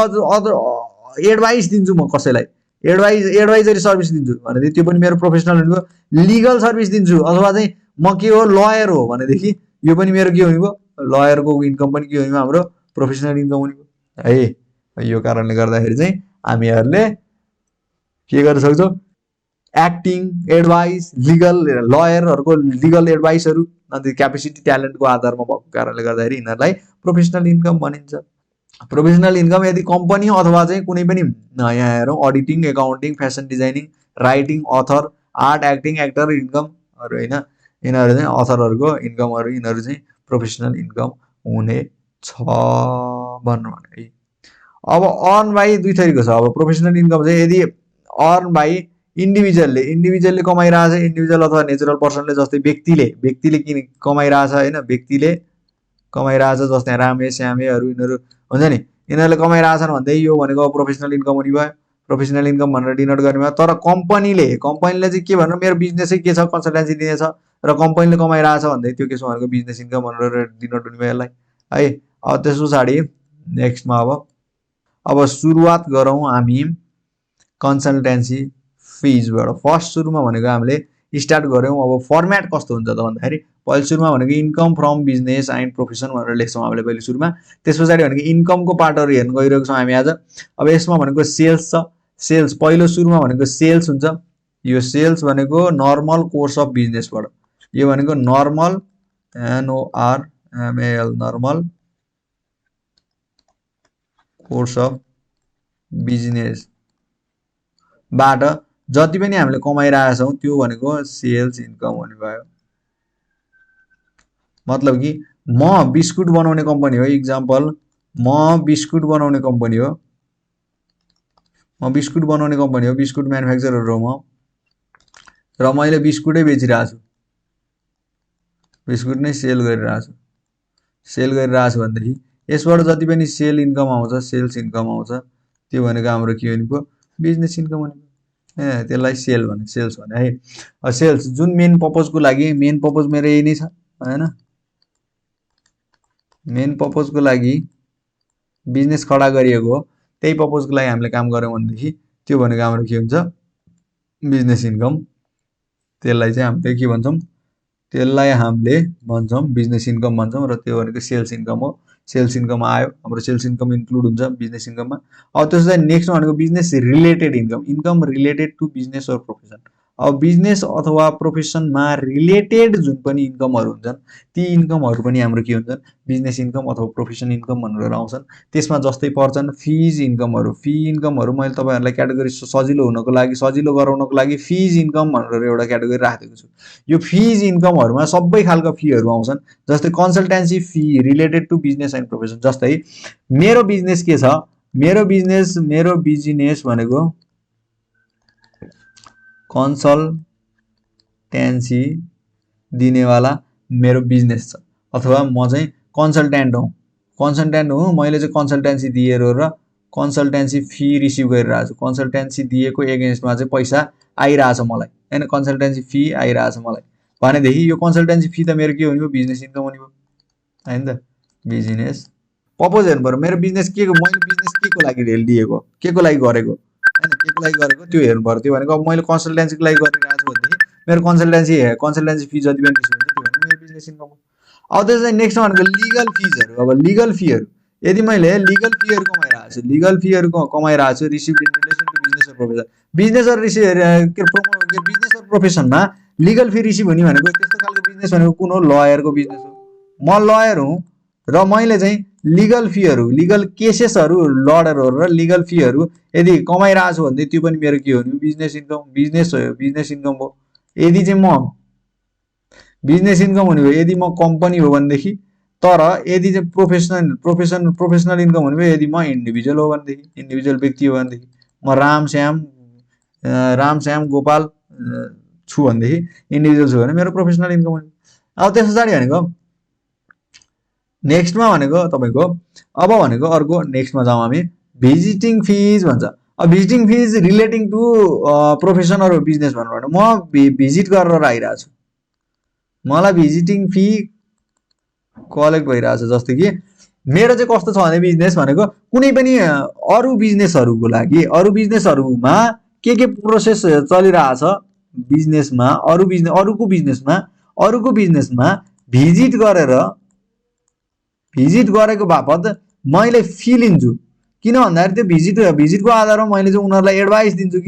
एडभाइस दिन्छु म कसैलाई एडभाइजरी सर्भिस दिन्छु भनेदेखि त्यो पनि मेरो प्रोफेसनल हुने भयो। लिगल सर्भिस दिन्छु अथवा चाहिँ म के हो लयर हो भनेदेखि यो पनि मेरो के हुने भयो, लयरको इन्कम पनि के हुने भयो, हाम्रो प्रोफेसनल इन्कम हुने भयो है। यो कारणले गर्दाखेरि चाहिँ हामीहरूले के गर्न सक्छौँ, एक्टिङ एडभाइस लिगल लयरहरूको लिगल एडभाइसहरू अन्त क्यापेसिटी ट्यालेन्टको आधारमा भएको कारणले गर्दाखेरि यिनीहरूलाई प्रोफेसनल इन्कम भनिन्छ। प्रोफेसनल इन्कम यदि कम्पनी अथवा चाहिँ कुनै पनि यहाँ हेरौँ auditing accounting fashion designing writing author art acting actor इन्कमहरू होइन, यिनीहरू चाहिँ अथरहरूको इन्कमहरू यिनीहरू चाहिँ प्रोफेसनल इन्कम हुनेछ भन्नु भने है। अब अर्न बाई दुई थरीको छ। अब प्रोफेसनल इन्कम चाहिँ यदि अर्न बाई इन्डिभिजुअलले कमाइरहेछ, इन्डिभिजुअल अथवा नेचुरल पर्सनले जस्तै व्यक्तिले किन कमाइरहेछ होइन, व्यक्तिले कमाइरहेछ जस्तै रामे श्यामेहरू यिनीहरू हुन्छ नि, यिनीहरूले कमाइरहेछन् भन्दै यो भनेको प्रोफेसनल इन्कम हुने भयो, प्रोफेसनल इन्कम भनेर डिनोट गर्ने भयो। तर कम्पनीले चाहिँ के भनेर मेरो बिजनेसै के छ कन्सल्टेन्सी दिनेछ र कम्पनीले कमाइरहेछ भन्दै त्यो के छ भनेको बिजनेस इन्कम भनेर डिनोट हुने भयो यसलाई है। अब त्यस पछाडि नेक्स्टमा अब सुरुवात गरौँ हामी कन्सल्टेन्सी फिजबाट। फर्स्ट सुरुमा भनेको हामीले स्टार्ट गऱ्यौँ। अब फर्मेट कस्तो हुन्छ त भन्दाखेरि पहिले सुरुमा भनेको income from business and profession भनेर लेख्छौँ हामीले पहिले सुरुमा। त्यस पछाडि भनेको इन्कमको पार्टहरू हेर्न गइरहेको छौँ हामी आज। अब यसमा भनेको सेल्स छ। सेल्स पहिलो सुरुमा भनेको सेल्स हुन्छ। यो सेल्स भनेको नर्मल कोर्स अफ बिजनेसबाट, यो भनेको normal NORMAL normal course of बिजनेसबाट जति पनि हामीले कमाइरहेछौँ त्यो भनेको सेल्स इन्कम हुने भयो। मतलब कि म बिस्कुट बनाउने कम्पनी हो, इक्जाम्पल म बिस्कुट बनाउने कम्पनी हो, बिस्कुट म्यानुफ्याक्चरर हो म, र मैले बिस्कुटै बेचिरहेको छु, बिस्कुट नै सेल गरिरहेको छु भनेदेखि यसबाट जति पनि सेल इन्कम आउँछ, सेल्स इन्कम आउँछ, त्यो भनेको हाम्रो के हुने भयो, बिजनेस इन्कम हुने भयो। त्यसलाई सेल्स भने है। सेल्स जुन मेन पर्पजको लागि, मेन पर्पज मेरो यही नै छ होइन, मेन पर्पजको लागि बिजनेस खडा गरिएको हो, त्यही पर्पजको लागि हामीले काम गऱ्यौँ भनेदेखि त्यो भनेको हाम्रो के हुन्छ, बिजनेस इन्कम। त्यसलाई चाहिँ हामीले के भन्छौँ, त्यसलाई हामीले भन्छौँ बिजनेस इन्कम भन्छौँ, र त्यो भनेको सेल्स इन्कम हो। सेल्स इन्कम आयो, हाम्रो सेल्स इन्कम इन्क्लुड हुन्छ बिजनेस इन्कममा। अब त्यसो नेक्स्ट भनेको business related income, income related to business or profession. अब बिजनेस अथवा प्रोफेसनमा रिलेटेड जुन पनि इन्कमहरू हुन्छन् ती इन्कमहरू पनि हाम्रो के हुन्छन्, बिजनेस इन्कम अथवा प्रोफेसन इन्कम भनेर आउँछन्। त्यसमा जस्तै पर्छन् फिज इन्कमहरू। फी इन्कमहरू मैले तपाईँहरूलाई क्याटेगोरी सजिलो हुनको लागि, सजिलो गराउनको लागि फिज इन्कम भनेर एउटा क्याटेगोरी राखेको छु। यो फिज इन्कमहरूमा सबै खालको फीहरू आउँछन्, जस्तै consultancy fee related to business and profession. जस्तै मेरो बिजनेस के छ, मेरो बिजनेस भनेको कन्सल्टेन्सी दिनेवाला मेरो बिजनेस छ, अथवा म चाहिँ कन्सल्टेन्ट हुँ, मैले चाहिँ कन्सल्टेन्सी दिएर र कन्सल्टेन्सी फी रिसिभ गरिरहेको छु, कन्सल्टेन्सी दिएको एगेन्स्टमा चाहिँ पैसा आइरहेछ मलाई होइन, कन्सल्टेन्सी फी आइरहेछ मलाई भनेदेखि यो कन्सल्टेन्सी फी त मेरो के हुने भयो, बिजनेस इन्कम हुने भयो होइन त। बिजनेस पर्पज हेर्नु पऱ्यो, मेरो बिजनेस के को, मैले बिजनेस के को लागि लिएको, के को लागि गरेको होइन, के को लागि गरेको त्यो हेर्नु पऱ्यो। त्यो भनेको अब मैले कन्सल्टेन्सीको लागि गरिरहेको छु भनेदेखि मेरो कन्सल्टेन्सी फी जति पनि रिसिभ हुन्छ त्यो भनेको मेरो बिजनेस इन्कम हो। अब त्यसलाई नेक्स्ट भनेको लिगल फिजहरू। अब लिगल फीहरू, यदि मैले लिगल फीहरू कमाइरहेको छु receive in relation to business or profession, business or प्रोफेसनमा लिगल फी रिसिभ हुने भनेको त्यस्तो खालको बिजनेस भनेको कुन हो, लयरको बिजनेस हो। म लयर हुँ र मैले चाहिँ लिगल फीहरू, लिगल केसेसहरू लडेर र लिगल फीहरू यदि कमाइरहेको छु भने त्यो पनि मेरो के हो, बिजनेस इन्कम, बिजनेस इन्कम हो। यदि चाहिँ म बिजनेस इन्कम हुने भयो, यदि म कम्पनी हो भनेदेखि, तर यदि चाहिँ प्रोफेसनल इन्कम हुने भयो यदि म इन्डिभिजुअल हो भनेदेखि, इन्डिभिजुअल व्यक्ति हो भनेदेखि, म रामश्याम गोपाल छु भनेदेखि, इन्डिभिजुअल छु भने मेरो प्रोफेसनल इन्कम हुने। अब त्यस पछाडि भनेको नेक्स्टमा भनेको तपाईँको अब भनेको अर्को नेक्स्टमा जाउँ हामी, भिजिटिङ फिज भन्छ। अब visiting fees relating to profession or business भन्नु, म भिजिट गरेर आइरहेको छु, मलाई भिजिटिङ फी कलेक्ट भइरहेछ। जस्तै कि मेरो चाहिँ कस्तो छ भने बिजनेस भनेको कुनै पनि अरू बिजनेसहरूको लागि, अरू बिजनेसहरूमा के प्रोसेस चलिरहेछ बिजनेसमा, अरूको बिजनेसमा भिजिट गरेको बापत मैले फी लिन्छु। किन भन्दाखेरि त्यो भिजिटको आधारमा मैले चाहिँ उनीहरूलाई एडभाइस दिन्छु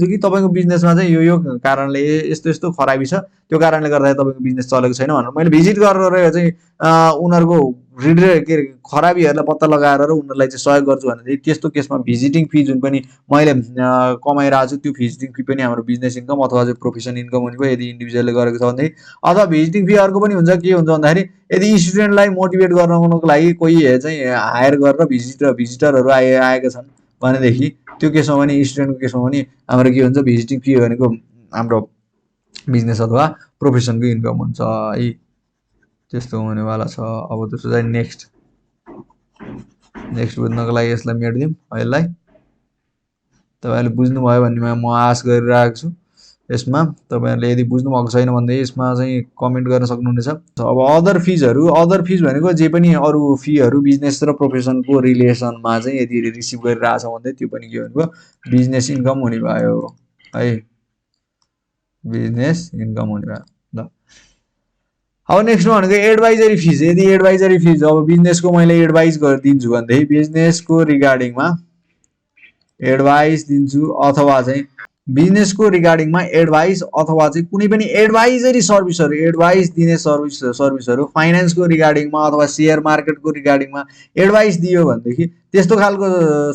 कि तपाईँको बिजनेसमा चाहिँ यो कारणले यस्तो खराबी छ, त्यो कारणले गर्दा तपाईँको बिजनेस चलेको छैन भनेर मैले भिजिट गरेर चाहिँ उनीहरूको के खराबीहरूलाई पत्ता लगाएर उनीहरूलाई चाहिँ सहयोग गर्छु भने त्यस्तो केसमा भिजिटिङ फी जुन पनि मैले कमाइरहेको छु त्यो भिजिटिङ फी पनि हाम्रो बिजनेस इन्कम अथवा चाहिँ प्रोफेसन इन्कम हुने भयो यदि इन्डिभिजुअलले गरेको छ भनेदेखि। अथवा भिजिटिङ फी अर्को पनि हुन्छ, के हुन्छ भन्दाखेरि यदि स्टुडेन्टलाई मोटिभेट गर्नको लागि कोही चाहिँ हायर गरेर भिजिटरहरू आएका छन् भनेदेखि त्यो केसमा पनि स्टुडेन्टको केसमा पनि हाम्रो के हुन्छ भिजिटिङ फी भनेको हाम्रो बिजनेस अथवा प्रोफेसनको इन्कम हुन्छ है। त्यस्तो हुनेवाला छ। अब त्यसो चाहिँ नेक्स्ट बुझ्नको लागि यसलाई मेटिदिउँ। यसलाई तपाईँहरूले बुझ्नुभयो भन्ने म आश गरिरहेको छु। यसमा तपाईँहरूले यदि बुझ्नुभएको छैन भनेदेखि यसमा चाहिँ कमेन्ट गर्न सक्नुहुनेछ। अब अदर फिज भनेको जे पनि अरू फीहरू बिजनेस र प्रोफेसनको रिलेसनमा चाहिँ यदि रिसिभ गरिरहेछ भने त्यो पनि के भन्नुभयो बिजनेस इन्कम हुने भयो है, बिजनेस इन्कम हुने भयो। ल अब नेक्स्टमा भनेको एडभाइजरी फिज। यदि एडभाइजरी फिज अब बिजनेसको मैले एडभाइस गरिदिन्छु भनेदेखि बिजनेसको रिगार्डिङमा एडभाइस दिन्छु अथवा चाहिँ बिजनेसको रिगार्डिङमा एडभाइस अथवा चाहिँ कुनै पनि एडभाइजरी सर्भिसहरू एडभाइस दिने सर्भिसहरू फाइनेन्सको रिगार्डिङमा अथवा सेयर मार्केटको रिगार्डिङमा एडभाइस दियो भनेदेखि त्यस्तो खालको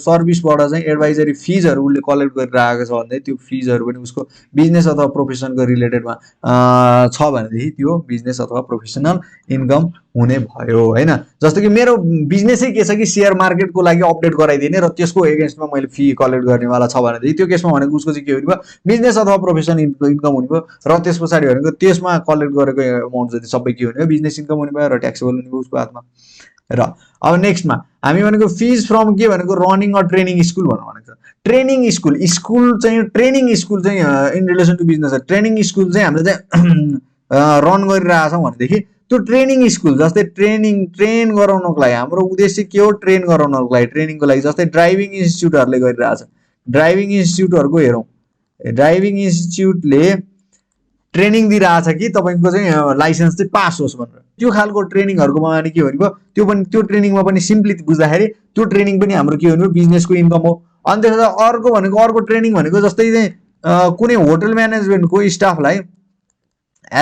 सर्भिसबाट चाहिँ एडभाइजरी फिजहरू उसले कलेक्ट गरिरहेको छ भने त्यो फिजहरू पनि उसको बिजनेस अथवा प्रोफेसनको रिलेटेडमा छ भनेदेखि त्यो बिजनेस अथवा प्रोफेसनल इन्कम हुने भयो होइन। जस्तो कि मेरो बिजनेसै के छ कि सेयर मार्केटको लागि अपडेट गराइदिने र त्यसको एगेन्स्टमा मैले फी कलेक्ट गर्नेवाला छ भनेदेखि त्यो केसमा भनेको उसको चाहिँ के हुने भयो बिजनेस अथवा प्रोफेसन इन्कम हुने भयो। र त्यस पछाडि भनेको त्यसमा कलेक्ट गरेको एमाउन्ट जति सबै के हुने भयो बिजनेस इन्कम हुने भयो र ट्याक्सेबल हुने भयो उसको हातमा। र अब नेक्स्टमा हामी भनेको फिज फ्रम के भनेको रनिङ अर ट्रेनिङ स्कुल भनेको ट्रेनिङ स्कुल चाहिँ in relation to business training school चाहिँ हामीले चाहिँ रन गरिरहेछौँ भनेदेखि त्यो ट्रेनिङ स्कुल जस्तै ट्रेन गराउनको लागि हाम्रो उद्देश्य के हो ट्रेन गराउनको लागि ट्रेनिङको लागि जस्तै ड्राइभिङ इन्स्टिच्युटहरूले गरिरहेछ। ड्राइभिङ इन्स्टिच्युटहरूको हेरौँ ड्राइभिङ इन्स्टिच्युटले ट्रेनिङ दिइरहेछ कि तपाईँको चाहिँ लाइसेन्स चाहिँ पास होस् भनेर त्यो खालको ट्रेनिङहरूकोमा अनि के भन्नुभयो त्यो ट्रेनिङमा पनि सिम्पली बुझ्दाखेरि त्यो ट्रेनिङ पनि हाम्रो के भन्नुभयो बिजनेसको इन्कम हो। अनि त्यसपछि अर्को ट्रेनिङ भनेको जस्तै चाहिँ कुनै होटल म्यानेजमेन्टको स्टाफलाई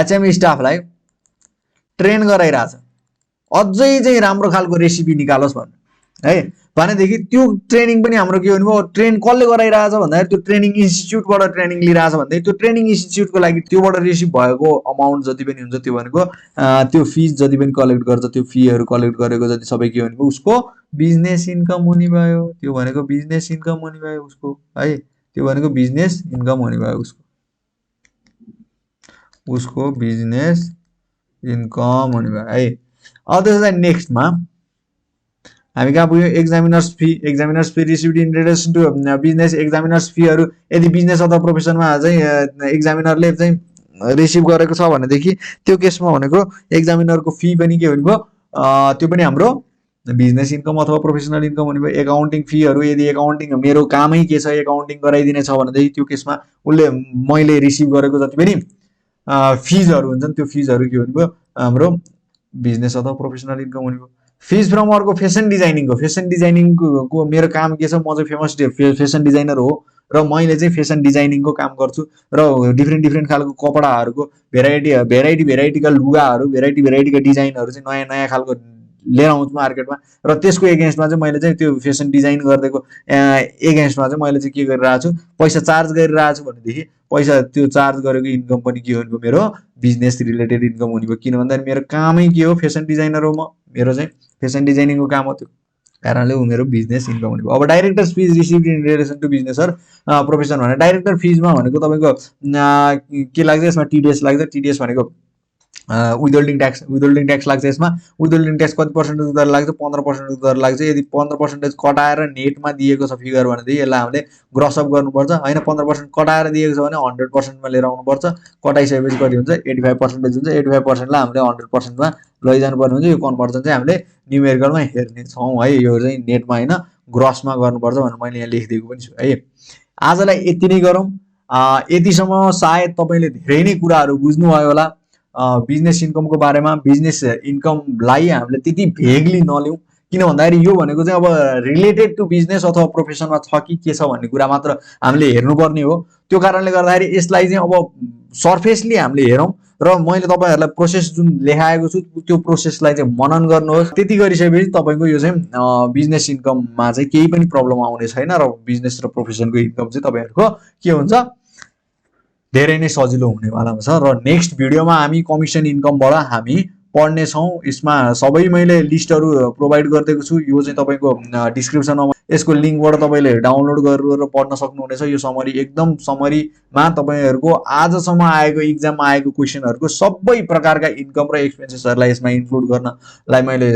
एचएम स्टाफलाई ट्रेन गराइरहेछ अझै चाहिँ राम्रो खालको रेसिपी निकालोस् भनेर है भनेदेखि त्यो ट्रेनिङ पनि हाम्रो के भन्नुभयो ट्रेन कसले गराइरहेछ भन्दाखेरि त्यो ट्रेनिङ इन्स्टिच्युटबाट ट्रेनिङ लिइरहेछ भनेदेखि त्यो ट्रेनिङ इन्स्टिच्युटको लागि त्योबाट रिसिभ भएको अमाउन्ट जति पनि हुन्छ त्यो भनेको त्यो फिज जति पनि कलेक्ट गर्छ त्यो फीहरू कलेक्ट गरेको जति सबै के भन्नुभयो उसको बिजनेस इन्कम हुने भयो। त्यो भनेको बिजनेस इन्कम हुने भयो उसको है, त्यो भनेको बिजनेस इन्कम हुने भयो उसको बिजनेस इन्कम हुने भयो है। अब त्यसलाई नेक्स्टमा हामी कहाँ पुग्यौँ examiners fee received in relation to business examiners फीहरू यदि बिजनेस अथवा प्रोफेसनमा चाहिँ एक्जामिनरले चाहिँ रिसिभ गरेको छ भनेदेखि त्यो केसमा भनेको एक्जामिनरको फी पनि के हुने भयो त्यो पनि हाम्रो बिजनेस इन्कम अथवा प्रोफेसनल इन्कम हुने भयो। एकाउन्टिङ फीहरू यदि एकाउन्टिङ मेरो कामै के छ एकाउन्टिङ गराइदिने छ भनेदेखि त्यो केसमा उसले मैले रिसिभ गरेको जति पनि फिजहरू हुन्छन् त्यो फिजहरू के हुने भयो हाम्रो बिजनेस अथवा प्रोफेसनल इन्कम हुने भयो। फिज फ्रम अर्को फेसन डिजाइनिङको मेरो काम के छ म चाहिँ फेमस फेसन डिजाइनर हो र मैले चाहिँ फेसन डिजाइनिङको काम गर्छु र डिफ्रेन्ट खालको कपडाहरूको भेराइटीका लुगाहरू भेराइटीका डिजाइनहरू चाहिँ नयाँ खालको लिएर आउँछु मार्केटमा र त्यसको एगेन्स्टमा चाहिँ मैले चाहिँ त्यो फेसन डिजाइन गरिदिएको एगेन्स्टमा चाहिँ मैले चाहिँ के गरिरहेको छु पैसा चार्ज गरिरहेको छु भनेदेखि पैसा त्यो चार्ज गरेको इन्कम पनि के हुने भयो मेरो बिजनेस रिलेटेड इन्कम हुने भयो। किन भन्दाखेरि मेरो कामै के हो फेसन डिजाइनर हो म, मेरो चाहिँ फेसन डिजाइनिङको काम हो त्यो कारणले ऊ मेरो बिजनेस इन्कम हुने भयो। अब director fees receive in relation to business or profession भने डाइरेक्टर फिजमा भनेको तपाईँको के लाग्छ यसमा टिडिएस लाग्छ। टिडिएस भनेको विदहोल्डिङ ट्याक्स लाग्छ। यसमा विदहोल्डिङ ट्याक्स कति पर्सेन्टेज दर लाग्छ 15% दर लाग्छ। यदि 15% कटाएर नेटमा दिएको छ फिगर भनेदेखि यसलाई हामीले ग्रसअप गर्नुपर्छ होइन। 15% कटाएर दिएको छ भने 100%मा लिएर आउनुपर्छ। कटाइसकेपछि कति हुन्छ 85% हुन्छ। 85%लाई हामीले 100%मा लैजानुपर्ने हुन्छ। यो कन्भर्जन चाहिँ हामीले न्युमेरिकलमा हेर्ने छौँ है यो चाहिँ नेटमा होइन ग्रसमा गर्नुपर्छ भनेर मैले यहाँ लेखिदिएको पनि छु है। आजलाई यति नै गरौँ। यतिसम्म सायद तपाईँले धेरै नै कुराहरू बुझ्नुभयो होला बिजनेस इन्कमको बारेमा। बिजनेस इन्कमलाई हामीले त्यति भेगली नलिउँ, किन भन्दाखेरि यो भनेको चाहिँ अब रिलेटेड टु बिजनेस अथवा प्रोफेसनमा छ कि के छ भन्ने कुरा मात्र हामीले हेर्नुपर्ने हो। त्यो कारणले गर्दाखेरि यसलाई चाहिँ अब सर्फेसली हामीले हेरौँ र मैले तपाईँहरूलाई प्रोसेस जुन लेखाएको छु त्यो प्रोसेसलाई चाहिँ मनन गर्नुहोस्। त्यति गरिसकेपछि तपाईँको यो चाहिँ बिजनेस इन्कममा चाहिँ केही पनि प्रब्लम आउने छैन र बिजनेस र प्रोफेसनको इन्कम चाहिँ तपाईँहरूको के हुन्छ धेरै नै सजिलो हुनेवाला छ। र नेक्स्ट भिडियोमा हामी कमिसन इन्कमबाट हामी पढ्नेछौँ। यसमा सबै मैले लिस्टहरू प्रोभाइड गरिदिएको छु। यो चाहिँ तपाईँको डिस्क्रिप्सनमा यसको लिङ्कबाट तपाईँले डाउनलोड गरेर पढ्न सक्नुहुनेछ। यो समरी एकदम समरीमा तपाईँहरूको आजसम्म आएको इक्जाममा आएको क्वेसनहरूको सबै प्रकारका इन्कम र एक्सपेन्सेसहरूलाई यसमा इन्क्लुड गर्नलाई मैले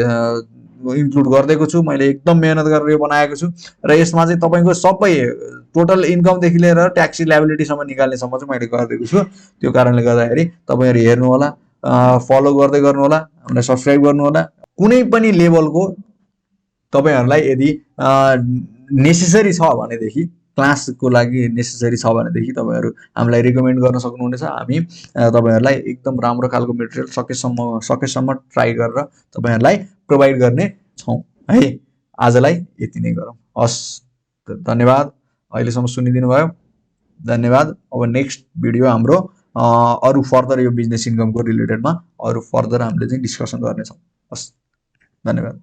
इन्क्लुड गरिदिएको छु। मैले एकदम मेहनत गरेर यो बनाएको छु र यसमा चाहिँ तपाईँको सबै टोटल इन्कमदेखि लिएर ट्याक्स लायबिलिटीसम्म निकाल्नेसम्म चाहिँ मैले गरिदिएको छु। त्यो कारणले गर्दाखेरि तपाईँहरू हेर्नु होला, फलो गर्दै गर्नु होला, हामीलाई सब्सक्राइब गर्नु होला। कुनै पनि लेभलको तपाईँहरूलाई यदि नेसेसरी छ भनेदेखि, क्लासको लागि नेसेसरी छ भनेदेखि तपाईँहरू हामीलाई रिकमेन्ड गर्न सक्नुहुनेछ। हामी तपाईँहरूलाई एकदम राम्रो खालको मेटेरियल सकेसम्म ट्राई गरेर तपाईँहरूलाई प्रोभाइड गर्ने छौँ है। आजलाई यति नै गरौँ। हस्, धन्यवाद। अहिलेसम्म सुनिदिनु भयो, धन्यवाद। अब नेक्स्ट भिडियो हाम्रो अरू फर्दर यो बिजनेस इन्कमको रिलेटेडमा अरू फर्दर हामीले चाहिँ डिस्कसन गर्नेछौँ। हस्, धन्यवाद।